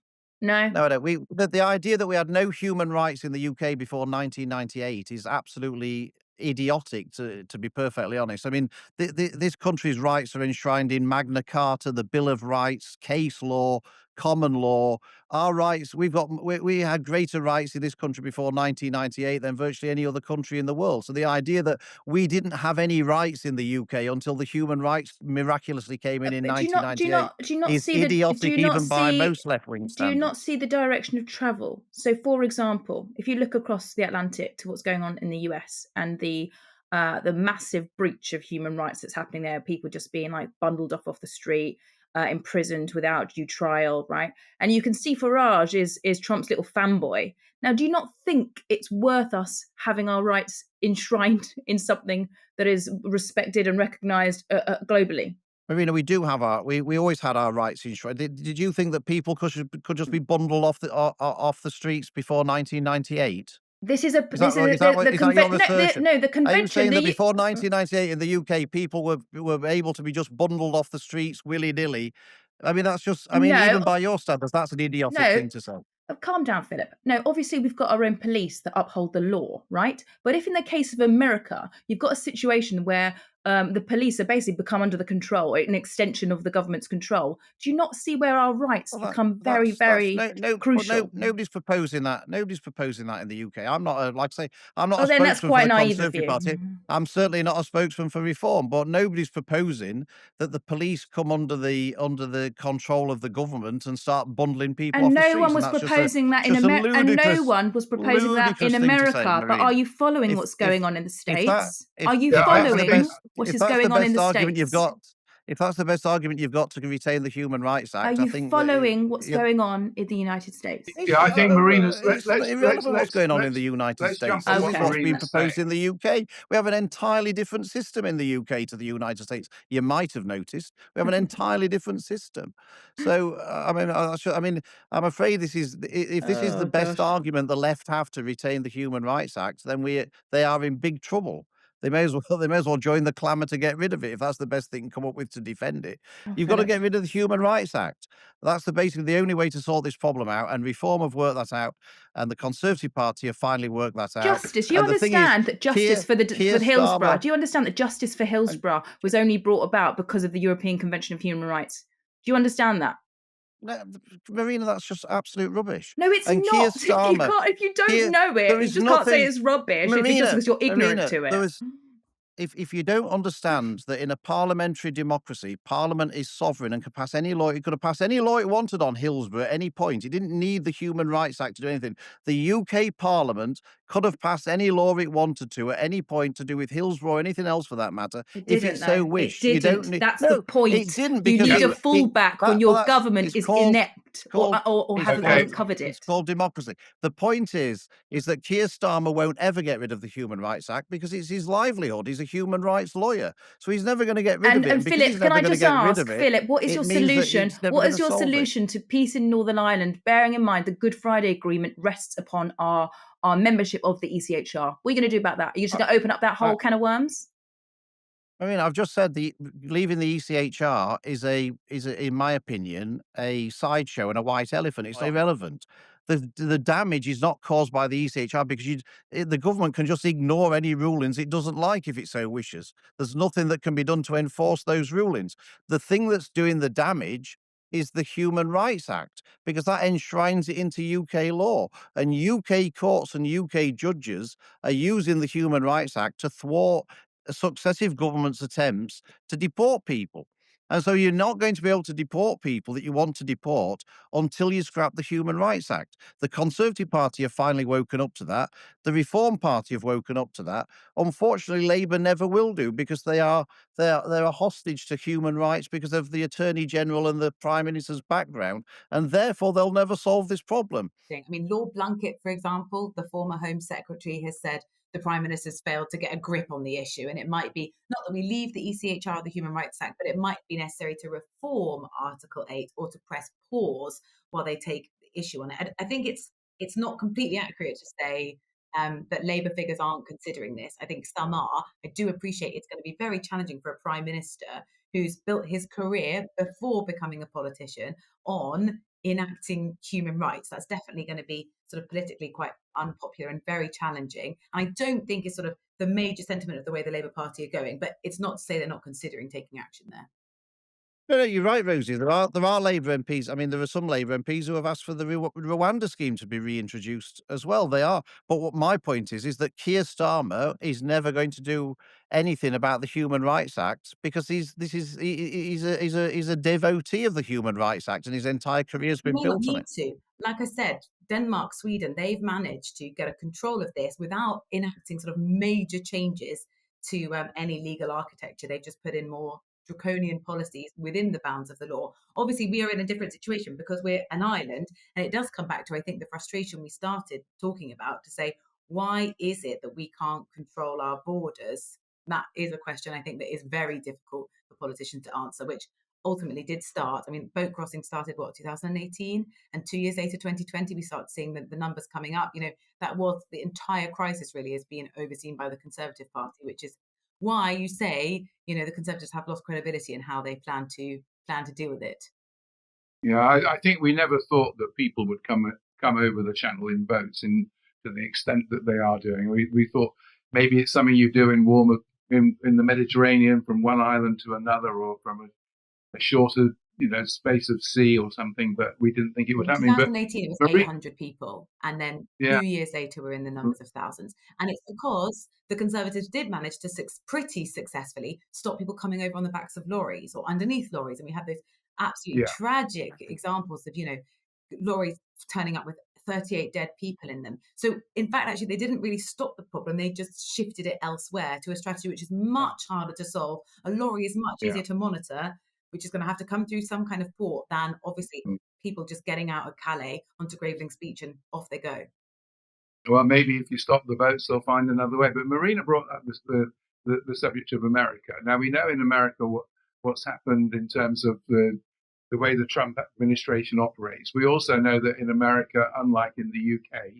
No. No, I don't. The idea that we had no human rights in the UK before 1998 is absolutely idiotic, to be perfectly honest. I mean, this country's rights are enshrined in Magna Carta, the Bill of Rights, case law, common law. Our rights, we had greater rights in this country before 1998 than virtually any other country in the world. So the idea that we didn't have any rights in the UK until the human rights miraculously came in But do you not is see idiotic even by most left-wing do you not standards. see the direction of travel? So, for example, if you look across the Atlantic to what's going on in the US and the massive breach of human rights that's happening there, people just being like bundled off the street, imprisoned without due trial, right? And you can see Farage is Trump's little fanboy. Now, do you not think it's worth us having our rights enshrined in something that is respected and recognised globally? Marina, we do have we always had our rights enshrined. Did you think that people could just be bundled off the streets before 1998? This is Is that right? Is that what, is that your assertion? No, the Are you convention. saying that before 1998 in the UK, people were able to be just bundled off the streets willy-nilly? I mean, that's just, I mean, No, even by your standards, that's an idiotic no. thing to say. Calm down, Philip. No, obviously we've got our own police that uphold the law, right? But if in the case of America, you've got a situation where the police are basically become under the control, an extension of the government's control, do you not see where our rights become very crucial? Nobody's proposing that. Nobody's proposing that in the UK. I'm not, like I say, I'm not a then that's spokesman quite for the naive of Conservative you. Party. I'm certainly not a spokesman for reform, but nobody's proposing that the police come under the control of the government and start bundling people off And the no streets. one was proposing that in America. And no one was proposing that in America. But are you following what's going on in the States? Are you following what is going on in the States? If that's the best argument you've got to retain the Human Rights Act, are you I think following what's going on in the United States? Yeah, I think Marina's. It's irrelevant what's going on in the United States. This is what's being proposed in the UK. We have an entirely different system in the UK to the United States. You might have noticed we have an entirely different system. So I mean, I'm afraid this is if this is the best argument the left have to retain the Human Rights Act, then they are in big trouble. They may as well join the clamour to get rid of it if that's the best they can come up with to defend it. You've got to get rid of the Human Rights Act. That's basically the only way to sort this problem out, and Reform have worked that out, and the Conservative Party have finally worked that out. Justice. You understand that justice for Hillsborough. Do you understand that justice for Hillsborough was only brought about because of the European Convention of Human Rights? Do you understand that? No, Marina, that's just absolute rubbish. No, it's and not. Keir Starmer, if you don't know it, you just can't say it's rubbish. Marina, just because you're ignorant to it. If you don't understand that in a parliamentary democracy, Parliament is sovereign and can pass any law, it could have passed any law it wanted on Hillsborough at any point. It didn't need the Human Rights Act to do anything. The UK Parliament could have passed any law it wanted to at any point to do with Hillsborough or anything else for that matter, if it so wished. It didn't. That's the point. It didn't, because you need a fallback when your government is inept or hasn't covered it. It's called democracy. The point is that Keir Starmer won't ever get rid of the Human Rights Act because it's his livelihood. He's a human rights lawyer, so he's never going to get rid of it. And Philip, can I just ask, Philip, what is your solution? What is your solution to peace in Northern Ireland, bearing in mind the Good Friday Agreement rests upon our membership of the ECHR? What are you going to do about that? Are you just going to open up that whole can of worms? I mean, I've just said leaving the ECHR is in my opinion, a sideshow and a white elephant. It's irrelevant. The damage is not caused by the ECHR because the government can just ignore any rulings it doesn't like if it so wishes. There's nothing that can be done to enforce those rulings. The thing that's doing the damage is the Human Rights Act, because that enshrines it into UK law. And UK courts and UK judges are using the Human Rights Act to thwart successive governments' attempts to deport people. And so you're not going to be able to deport people that you want to deport until you scrap the Human Rights Act. The Conservative Party have finally woken up to that. The Reform Party have woken up to that. Unfortunately, Labour never will do, because they're a hostage to human rights because of the Attorney General and the Prime Minister's background, and therefore they'll never solve this problem. I mean, Lord Blunkett, for example, the former Home Secretary, has said the Prime Minister's failed to get a grip on the issue. And it might be not that we leave the ECHR, the Human Rights Act, but it might be necessary to reform Article 8 or to press pause while they take the issue on it. I think it's not completely accurate to say that Labour figures aren't considering this. I think some are. I do appreciate it's going to be very challenging for a Prime Minister who's built his career before becoming a politician on enacting human rights. That's definitely going to be sort of politically quite unpopular and very challenging. And I don't think it's sort of the major sentiment of the way the Labour Party are going, but it's not to say they're not considering taking action there. No, you're right, Rosie. There are Labour MPs. I mean, there are some Labour MPs who have asked for the Rwanda scheme to be reintroduced as well. They are. But what my point is that Keir Starmer is never going to do anything about the Human Rights Act, because he's a devotee of the Human Rights Act, and his entire career has been built on it. Like I said, Denmark, Sweden, they've managed to get a control of this without enacting sort of major changes to any legal architecture. They've just put in more draconian policies within the bounds of the law. Obviously, we are in a different situation because we're an island, and it does come back to, I think, the frustration we started talking about, to say, why is it that we can't control our borders? That is a question, I think, that is very difficult for politicians to answer, which ultimately did start. I mean, boat crossing started, 2018? And 2 years later, 2020, we started seeing the numbers coming up. That was the entire crisis really is being overseen by the Conservative Party, which is why you say, the Conservatives have lost credibility in how they plan to deal with it. Yeah, I think we never thought that people would come over the channel in boats to the extent that they are doing. We thought maybe it's something you do in the Mediterranean from one island to another, or from a shorter space of sea or something, but we didn't think it would In happen. But 2018, it was 800 people, and then yeah, 2 years later, we're in the numbers of thousands. And it's because the Conservatives did manage to pretty successfully stop people coming over on the backs of lorries or underneath lorries. And we had those absolutely yeah, tragic examples of, lorries turning up with 38 dead people in them. So, in fact, actually, they didn't really stop the problem. They just shifted it elsewhere to a strategy which is much harder to solve. A lorry is much yeah. easier to monitor, which is going to have to come through some kind of port, than obviously Mm. people just getting out of Calais onto Graveling's Beach and off they go. Well, maybe if you stop the boats, they'll find another way. But Marina brought up the subject of America. Now, we know in America what's happened in terms of the way the Trump administration operates. We also know that in America, unlike in the UK,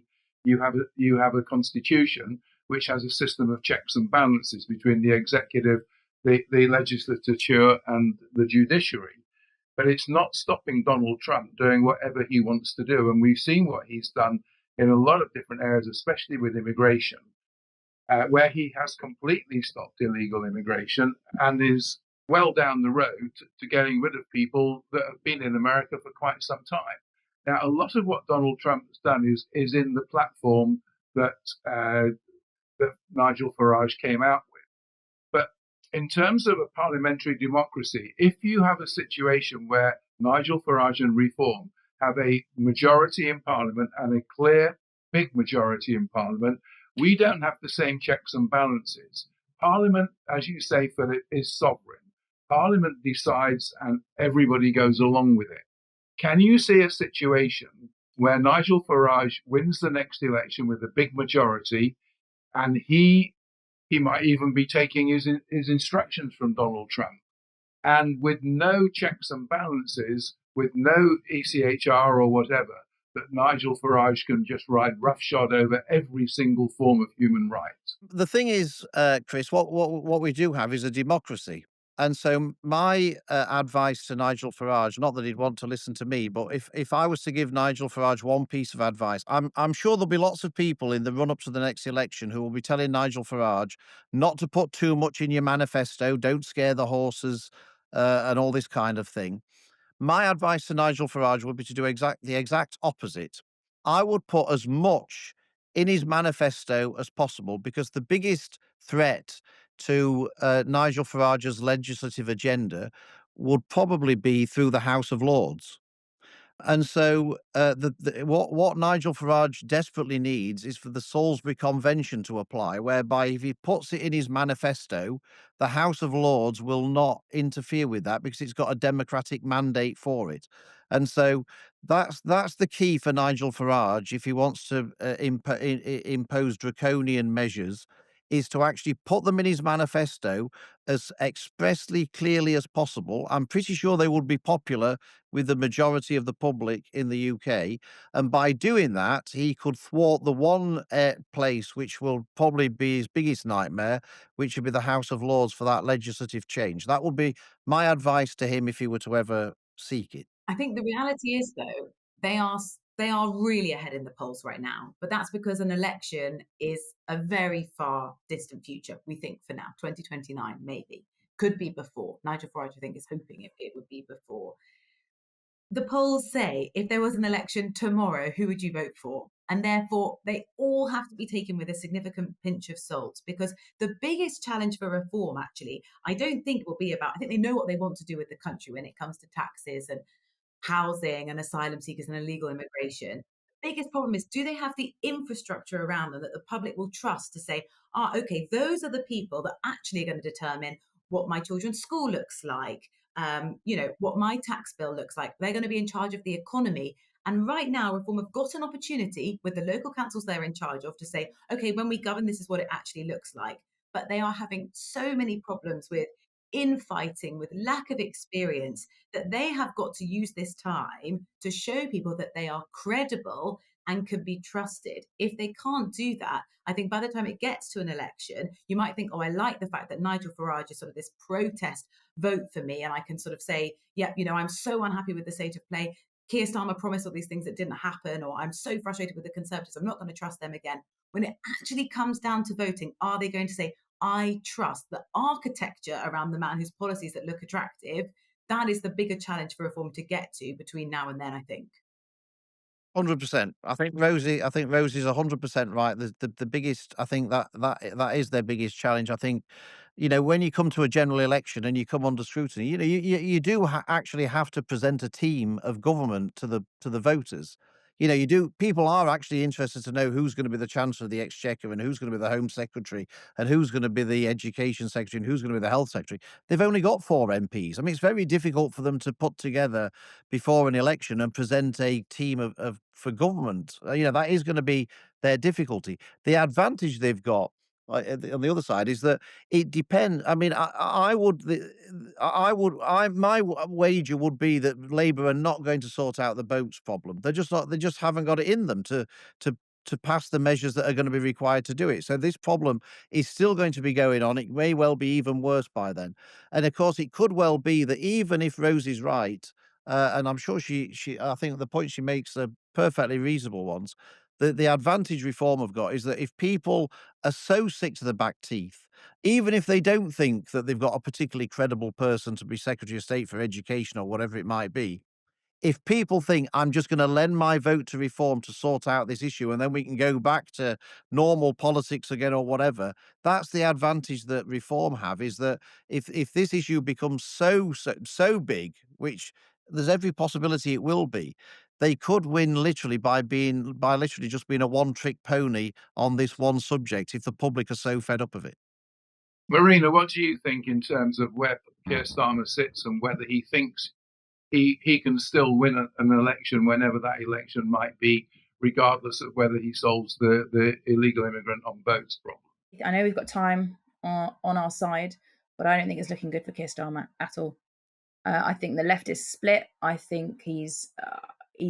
you have a constitution which has a system of checks and balances between the executive, the legislature, and the judiciary. But it's not stopping Donald Trump doing whatever he wants to do. And we've seen what he's done in a lot of different areas, especially with immigration, where he has completely stopped illegal immigration and is well down the road to getting rid of people that have been in America for quite some time. Now, a lot of what Donald Trump has done is in the platform that Nigel Farage came out with. But in terms of a parliamentary democracy, if you have a situation where Nigel Farage and Reform have a majority in Parliament and a clear, big majority in Parliament, we don't have the same checks and balances. Parliament, as you say, Philip, is sovereign. Parliament decides and everybody goes along with it. Can you see a situation where Nigel Farage wins the next election with a big majority, and he might even be taking his instructions from Donald Trump, and with no checks and balances, with no ECHR or whatever, that Nigel Farage can just ride roughshod over every single form of human rights? The thing is, Chris, what we do have is a democracy. And so my advice to Nigel Farage, not that he'd want to listen to me, but if I was to give Nigel Farage one piece of advice, I'm sure there'll be lots of people in the run up to the next election who will be telling Nigel Farage not to put too much in your manifesto, don't scare the horses, and all this kind of thing. My advice to Nigel Farage would be to do the exact opposite. I would put as much in his manifesto as possible, because the biggest threat to Nigel Farage's legislative agenda would probably be through the House of Lords. And so, what Nigel Farage desperately needs is for the Salisbury Convention to apply, whereby if he puts it in his manifesto, the House of Lords will not interfere with that because it's got a democratic mandate for it. And so that's the key for Nigel Farage if he wants to impose draconian measures, is to actually put them in his manifesto as expressly clearly as possible. I'm pretty sure they would be popular with the majority of the public in the UK. And by doing that, he could thwart the one place which will probably be his biggest nightmare, which would be the House of Lords for that legislative change. That would be my advice to him if he were to ever seek it. I think the reality is, though, they are really ahead in the polls right now, but that's because an election is a very far distant future. We think for now, 2029 maybe, could be before. Nigel Farage, I think, is hoping it would be before. The polls say if there was an election tomorrow, who would you vote for? And therefore, they all have to be taken with a significant pinch of salt, because the biggest challenge for reform, actually, I don't think will be about, I think they know what they want to do with the country when it comes to taxes and housing and asylum seekers and illegal immigration. The biggest problem is, do they have the infrastructure around them that the public will trust to say, okay, those are the people that actually are going to determine what my children's school looks like, what my tax bill looks like. They're going to be in charge of the economy. And right now, Reform have got an opportunity with the local councils they're in charge of to say, okay, when we govern, this is what it actually looks like. But they are having so many problems with infighting, with lack of experience, that they have got to use this time to show people that they are credible and can be trusted. If they can't do that, I think by the time it gets to an election, you might think, oh, I like the fact that Nigel Farage is sort of this protest vote for me. And I can sort of say, yeah, I'm so unhappy with the state of play. Keir Starmer promised all these things that didn't happen, or I'm so frustrated with the Conservatives, I'm not going to trust them again. When it actually comes down to voting, are they going to say, I trust the architecture around the man whose policies that look attractive? That is the bigger challenge for Reform to get to between now and then, I think. 100%. I think Rosie's 100% right. The biggest, I think that is their biggest challenge. I think, when you come to a general election and you come under scrutiny, you do actually have to present a team of government to the voters. You do. People are actually interested to know who's going to be the Chancellor of the Exchequer and who's going to be the Home Secretary and who's going to be the Education Secretary and who's going to be the Health Secretary. They've only got 4 MPs. I mean, it's very difficult for them to put together before an election and present a team of for government. That is going to be their difficulty. The advantage they've got on the other side is that it depends. I mean, I would, my wager would be that Labour are not going to sort out the boats problem. They're just not. They just haven't got it in them to pass the measures that are going to be required to do it. So this problem is still going to be going on. It may well be even worse by then. And of course, it could well be that even if Rosie's right, and I'm sure I think the point she makes are perfectly reasonable ones. The advantage Reform have got is that if people are so sick to the back teeth, even if they don't think that they've got a particularly credible person to be Secretary of State for Education or whatever it might be, if people think I'm just going to lend my vote to Reform to sort out this issue and then we can go back to normal politics again or whatever, that's the advantage that Reform have, is that if this issue becomes so big, which there's every possibility it will be, they could win literally by literally just being a one-trick pony on this one subject if the public are so fed up of it. Marina, what do you think in terms of where Keir Starmer sits and whether he thinks he can still win an election whenever that election might be, regardless of whether he solves the illegal immigrant on boats problem? I know we've got time on our side, but I don't think it's looking good for Keir Starmer at all. I think the left is split. I think he's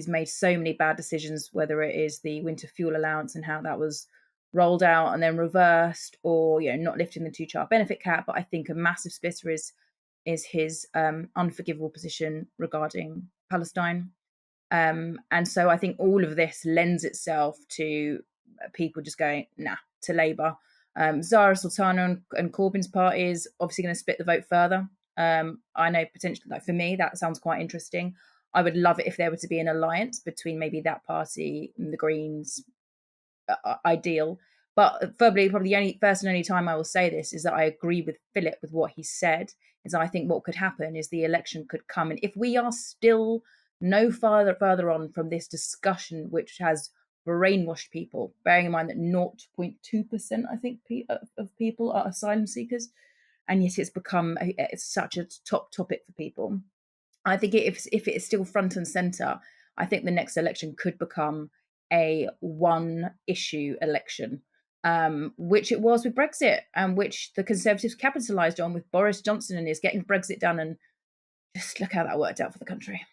made so many bad decisions, whether it is the winter fuel allowance and how that was rolled out and then reversed, or not lifting the 2-child benefit cap. But I think a massive splitter is his unforgivable position regarding Palestine. And so I think all of this lends itself to people just going, nah, to Labour. Zara Sultana and Corbyn's party is obviously going to split the vote further. I know potentially, like for me, that sounds quite interesting. I would love it if there were to be an alliance between maybe that party and the Greens. Ideal. But probably the only first and only time I will say this is that I agree with Philip with what he said. Is I think what could happen is the election could come, and if we are still no further on from this discussion, which has brainwashed people, bearing in mind that 0.2%, I think, of people are asylum seekers, and yet it's such a top topic for people. I think if it is still front and centre, I think the next election could become a one issue election, which it was with Brexit, and which the Conservatives capitalised on with Boris Johnson and is getting Brexit done. And just look how that worked out for the country.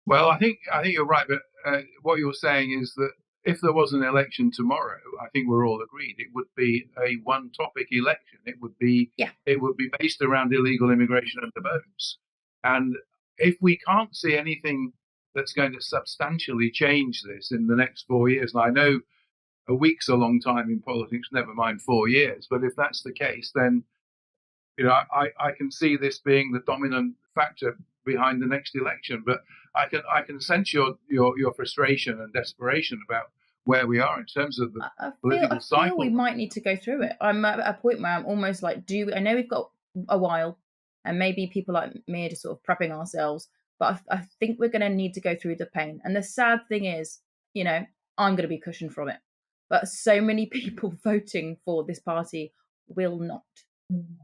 Well, I think you're right, but what you're saying is that if there was an election tomorrow, I think we're all agreed it would be a one-topic election. It would be based around illegal immigration and the boats. And if we can't see anything that's going to substantially change this in the next 4 years, and I know a week's a long time in politics, never mind 4 years, but if that's the case, then I can see this being the dominant factor behind the next election. But I can sense your frustration and desperation about where we are in terms of the political cycle. I feel we might need to go through it. I'm at a point where I'm almost like, I know we've got a while, and maybe people like me are just sort of prepping ourselves, but I think we're going to need to go through the pain. And the sad thing is, I'm going to be cushioned from it. But so many people voting for this party will not.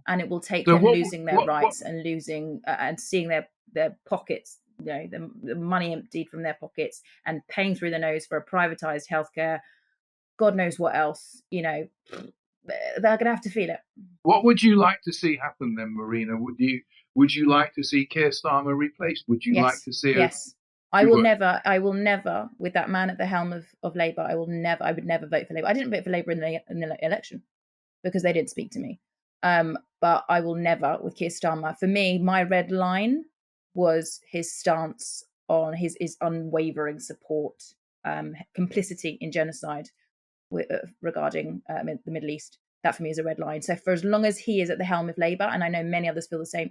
and it will take So them what? losing their rights and losing and seeing their pockets, the money emptied from their pockets and paying through the nose for a privatized healthcare. God knows what else. They're going to have to feel it. What would you like to see happen then, Marina? Would you like to see Keir Starmer replaced? Would you like to see? Yes. I will never, with that man at the helm of Labour, I would never vote for Labour. I didn't vote for Labour in the election because they didn't speak to me. But I will never with Keir Starmer. For me, my red line was his stance on his unwavering support, complicity in genocide regarding the Middle East. That for me is a red line. So for as long as he is at the helm of Labour, and I know many others feel the same,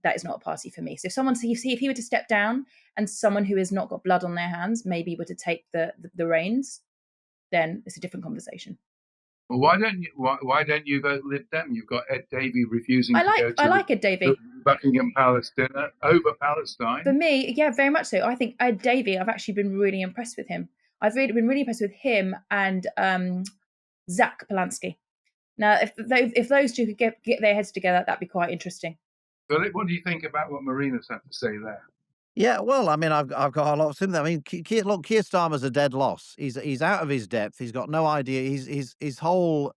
that is not a party for me. So if he were to step down and someone who has not got blood on their hands maybe were to take the reins, then it's a different conversation. Well, why don't you vote Lib Dem? You've got Ed Davey refusing to go to Ed Davey. the Buckingham Palace dinner over Palestine. For me, yeah, very much so. I think Ed Davey, I've actually been really impressed with him. I've been really impressed with him and Zach Polanski. Now, if those two could get their heads together, that'd be quite interesting. Philip, what do you think about what Marina's had to say there? Yeah, well, I mean, I've got a lot of sympathy. I mean, Keir Starmer's a dead loss. He's out of his depth. He's got no idea. His whole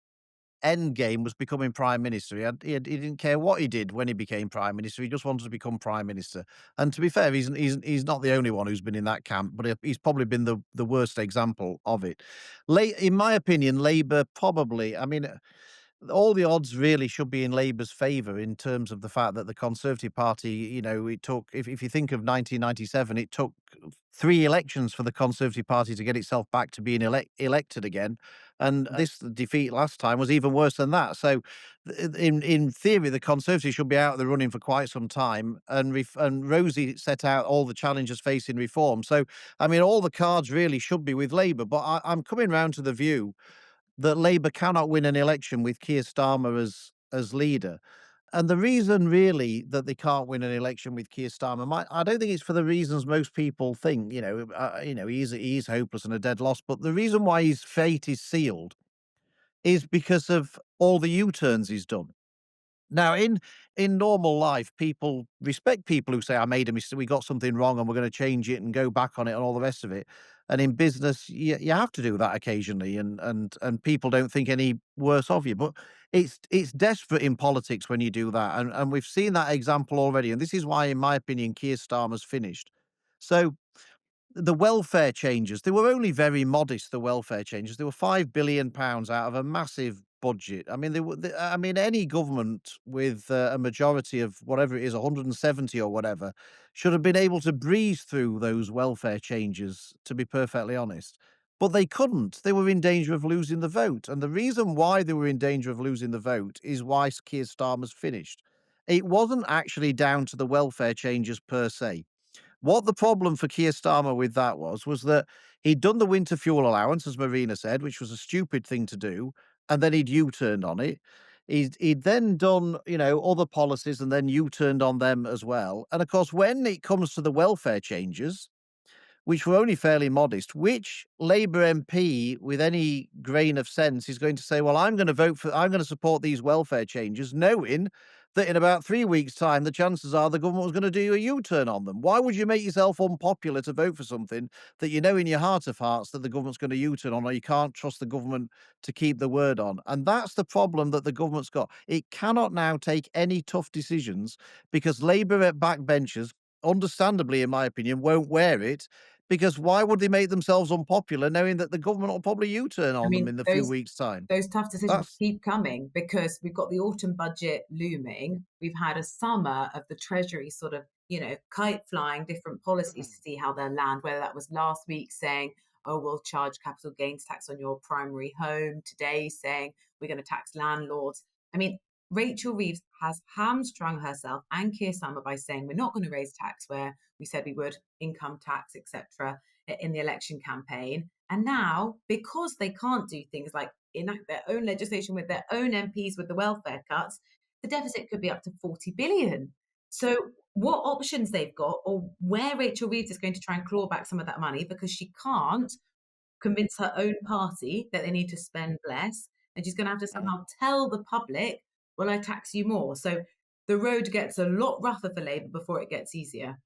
end game was becoming prime minister. He didn't care what he did when he became prime minister. He just wanted to become prime minister. And to be fair, he's not the only one who's been in that camp, but he's probably been the worst example of it. In my opinion, Labour probably. I mean, all the odds really should be in Labour's favour in terms of the fact that the Conservative Party, it took, if you think of 1997, it took 3 elections for the Conservative Party to get itself back to being elected again. And this defeat last time was even worse than that. So in theory, the Conservatives should be out of the running for quite some time. And Rosie set out all the challenges facing reform. So, I mean, all the cards really should be with Labour. But I'm coming round to the view that Labour cannot win an election with Keir Starmer as leader. And the reason really that they can't win an election with Keir Starmer, I don't think it's for the reasons most people think. He's hopeless and a dead loss. But the reason why his fate is sealed is because of all the U-turns he's done. Now, in normal life, people respect people who say, I made a mistake, we got something wrong and we're going to change it and go back on it and all the rest of it. And in business, you have to do that occasionally, and people don't think any worse of you. But it's desperate in politics when you do that. And we've seen that example already. And this is why, in my opinion, Keir Starmer's finished. So the welfare changes, they were only very modest, the welfare changes. They were £5 billion out of a massive budget. I mean, any government with a majority of whatever it is, 170 or whatever, should have been able to breeze through those welfare changes, to be perfectly honest. But they couldn't. They were in danger of losing the vote. And the reason why they were in danger of losing the vote is why Keir Starmer's finished. It wasn't actually down to the welfare changes per se. What the problem for Keir Starmer with that was that he'd done the winter fuel allowance, as Marina said, which was a stupid thing to do, and then he'd U-turned on it. He'd then done, other policies and then U-turned on them as well. And of course, when it comes to the welfare changes, which were only fairly modest, which Labour MP with any grain of sense is going to say, well, I'm going to support these welfare changes, knowing that in about 3 weeks' time, the chances are the government was going to do a U-turn on them. Why would you make yourself unpopular to vote for something that you know in your heart of hearts that the government's going to U-turn on, or you can't trust the government to keep the word on? And that's the problem that the government's got. It cannot now take any tough decisions because Labour at backbenchers, understandably, in my opinion, won't wear it. Because why would they make themselves unpopular knowing that the government will probably U-turn on them in a few weeks' time? Those tough decisions keep coming because we've got the autumn budget looming. We've had a summer of the Treasury sort of, kite flying different policies to see how they'll land, whether that was last week saying, oh, we'll charge capital gains tax on your primary home. Today saying we're going to tax landlords. I mean, Rachel Reeves has hamstrung herself and Keir Starmer by saying we're not going to raise tax where we said we would, income tax, etc., in the election campaign. And now, because they can't do things like enact their own legislation with their own MPs with the welfare cuts, the deficit could be up to 40 billion. So what options they've got, or where Rachel Reeves is going to try and claw back some of that money because she can't convince her own party that they need to spend less, and she's going to have to somehow tell the public will I tax you more? So the road gets a lot rougher for Labour before it gets easier,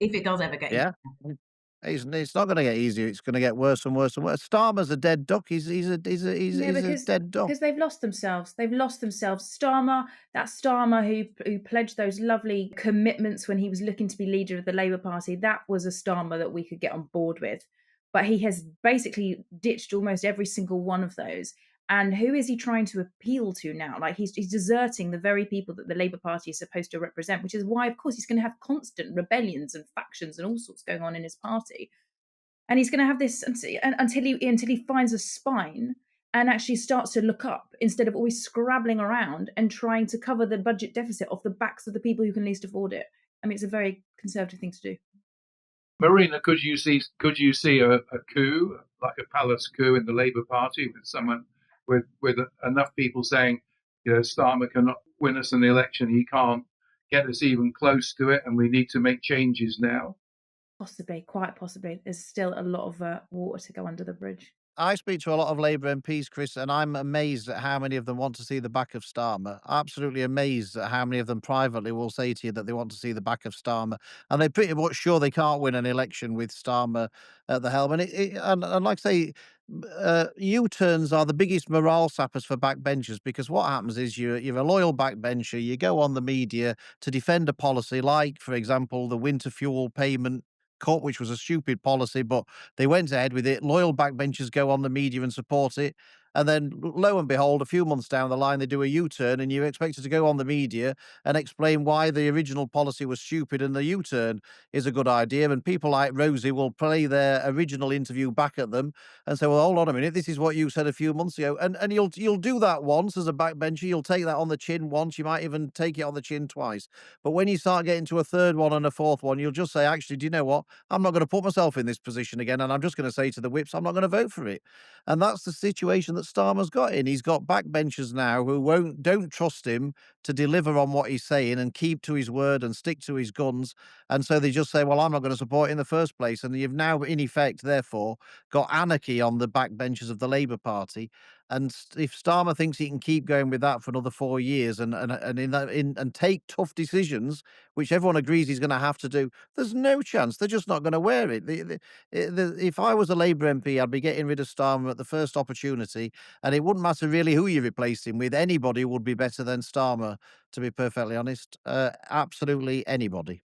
if it does ever get easier. Yeah. It's not going to get easier. It's going to get worse and worse and worse. Starmer's a dead duck. Yeah, He's a dead duck. because they've lost themselves. They've lost themselves. Starmer who pledged those lovely commitments when he was looking to be leader of the Labour Party, that was a Starmer that we could get on board with. But he has basically ditched almost every single one of those. And who is he trying to appeal to now? Like he's deserting the very people that the Labour Party is supposed to represent, which is why, of course, he's going to have constant rebellions and factions and all sorts going on in his party. And he's going to have this until he finds a spine and actually starts to look up instead of always scrabbling around and trying to cover the budget deficit off the backs of the people who can least afford it. I mean, it's a very conservative thing to do. Marina, could you see a coup, like a palace coup in the Labour Party, with someone with enough people saying, Starmer cannot win us an election, he can't get us even close to it, and we need to make changes now? Possibly, quite possibly. There's still a lot of water to go under the bridge. I speak to a lot of Labour MPs, Chris, and I'm amazed at how many of them want to see the back of Starmer. Absolutely amazed at how many of them privately will say to you that they want to see the back of Starmer, and they're pretty much sure they can't win an election with Starmer at the helm. And like I say, U-turns are the biggest morale sappers for backbenchers, because what happens is you're a loyal backbencher, you go on the media to defend a policy like, for example, the winter fuel payment cut, which was a stupid policy, but they went ahead with it. Loyal backbenchers go on the media and support it. And then lo and behold, a few months down the line, they do a U-turn, and you're expected to go on the media and explain why the original policy was stupid and the U-turn is a good idea. And people like Rosie will play their original interview back at them and say, well, hold on a minute, this is what you said a few months ago. And you'll do that once as a backbencher. You'll take that on the chin once. You might even take it on the chin twice. But when you start getting to a third one and a fourth one, you'll just say, actually, do you know what? I'm not going to put myself in this position again, and I'm just going to say to the whips, I'm not going to vote for it. And that's the situation that Starmer's got in. He's got backbenchers now who don't trust him to deliver on what he's saying and keep to his word and stick to his guns. And so they just say, well, I'm not going to support it in the first place. And you've now, in effect, therefore, got anarchy on the backbenchers of the Labour Party. And if Starmer thinks he can keep going with that for another 4 years and take tough decisions, which everyone agrees he's going to have to do, there's no chance. They're just not going to wear it. If I was a Labour MP, I'd be getting rid of Starmer at the first opportunity, and it wouldn't matter really who you replaced him with. Anybody would be better than Starmer, to be perfectly honest. Absolutely anybody.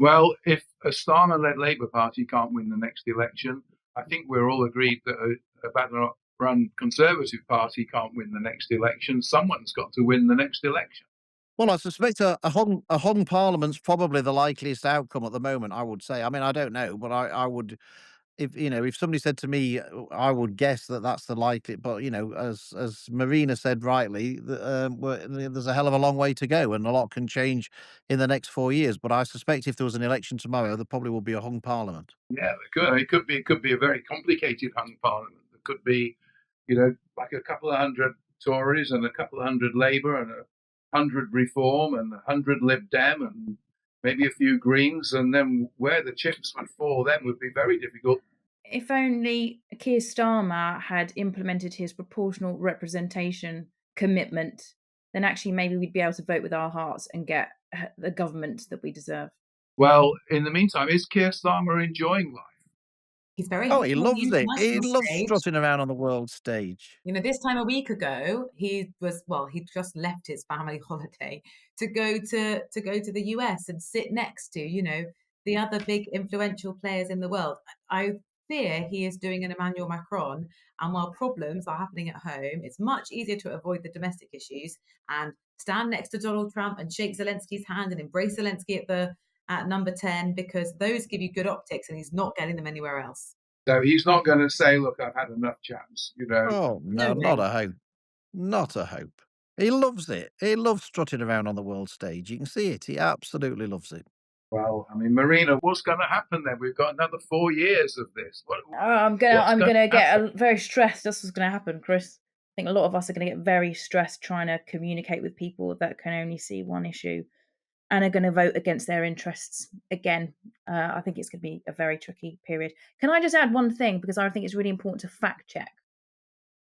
Well, if a Starmer-led Labour Party can't win the next election, I think we're all agreed that a Banner-run Conservative Party can't win the next election. Someone's got to win the next election. Well, I suspect a hung parliament's probably the likeliest outcome at the moment, I would say. I mean, I don't know, but I would, if somebody said to me, I would guess that that's the likely. But as Marina said rightly, there's a hell of a long way to go, and a lot can change in the next 4 years. But I suspect if there was an election tomorrow, there probably will be a hung parliament. Yeah, it could be a very complicated hung parliament. It could be, like a couple of hundred Tories and a couple of hundred Labour and 100 Reform and 100 Lib Dem and maybe a few Greens, and then where the chips would fall then would be very difficult. If only Keir Starmer had implemented his proportional representation commitment, then actually maybe we'd be able to vote with our hearts and get the government that we deserve. Well, in the meantime, is Keir Starmer enjoying life? He's very Oh, happy he on loves the it. He international loves stage. strutting around on the world stage. This time a week ago, he'd just left his family holiday to go to the US and sit next to, the other big influential players in the world. I fear he is doing an Emmanuel Macron, and while problems are happening at home, it's much easier to avoid the domestic issues and stand next to Donald Trump and shake Zelensky's hand and embrace Zelensky at number 10, because those give you good optics, and he's not getting them anywhere else. So he's not going to say, look, I've had enough chance, Oh, no, not a hope. Not a hope. He loves it. He loves strutting around on the world stage. You can see it. He absolutely loves it. Well, I mean, Marina, what's going to happen then? We've got another 4 years of this. I'm gonna get very stressed. That's what's gonna happen, Chris. I think a lot of us are gonna get very stressed trying to communicate with people that can only see one issue and are going to vote against their interests again. I think it's going to be a very tricky period. Can I just add one thing, because I think it's really important to fact check?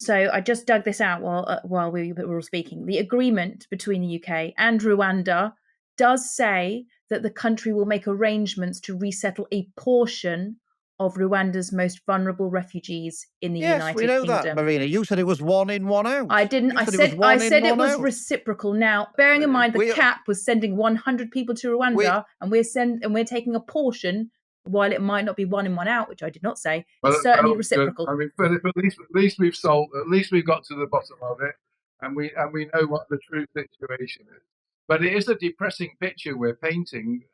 So I just dug this out while we were all speaking. The agreement between the UK and Rwanda does say that the country will make arrangements to resettle a portion of Rwanda's most vulnerable refugees in the United Yes, we know Kingdom. that, Marina. You said it was 1 in, 1 out. I didn't. You I said said it was out. reciprocal. Now, bearing in mind the We- cap was sending 100 people to Rwanda, and we're taking a portion. While it might not be 1 in, 1 out, which I did not say, it's certainly reciprocal. I mean, Philip, at least we've solved. At least we've got to the bottom of it, and we know what the true situation is. But it is a depressing picture we're painting.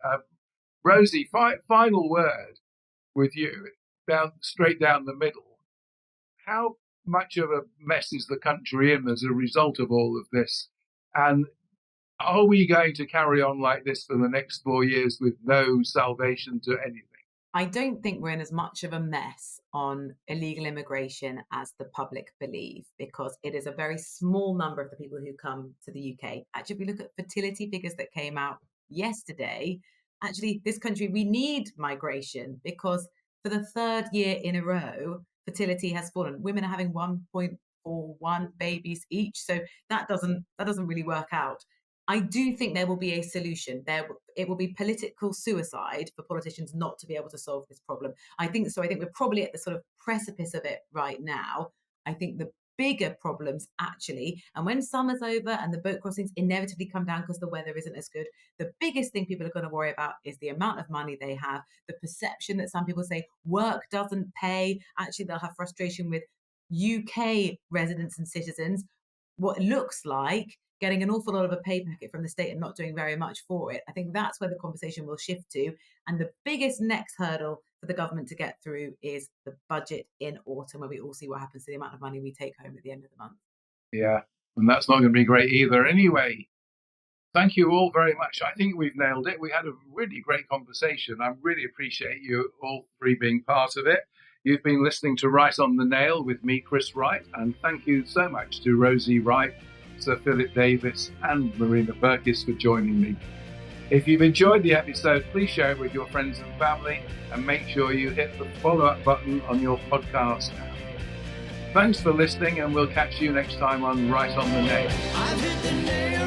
Rosie, final word with you, straight down the middle. How much of a mess is the country in as a result of all of this? And are we going to carry on like this for the next 4 years with no salvation to anything? I don't think we're in as much of a mess on illegal immigration as the public believe, because it is a very small number of the people who come to the UK. Actually, if we look at fertility figures that came out yesterday, actually, this country, we need migration, because for the 3rd year in a row, fertility has fallen. Women are having 1.41 babies each. So that doesn't really work out. I do think there will be a solution. It will be political suicide for politicians not to be able to solve this problem. I think we're probably at the sort of precipice of it right now. I think the bigger problems actually, and when summer's over and the boat crossings inevitably come down because the weather isn't as good, the biggest thing people are going to worry about is the amount of money they have, the perception that some people say work doesn't pay. Actually, they'll have frustration with UK residents and citizens, what it looks like getting an awful lot of a pay packet from the state and not doing very much for it. I think that's where the conversation will shift to. And the biggest next hurdle for the government to get through is the budget in autumn, where we all see what happens to the amount of money we take home at the end of the month. Yeah, and that's not going to be great either. Anyway, thank you all very much. I think we've nailed it. We had a really great conversation. I really appreciate you all three being part of it. You've been listening to Right on the Nail with me, Chris Wright, and thank you so much to Rosie Wright, Sir Philip Davies and Marina Purkiss for joining me. If you've enjoyed the episode, please share it with your friends and family, and make sure you hit the follow-up button on your podcast app. Thanks for listening, and we'll catch you next time on Right on the Nail. I've hit the nail.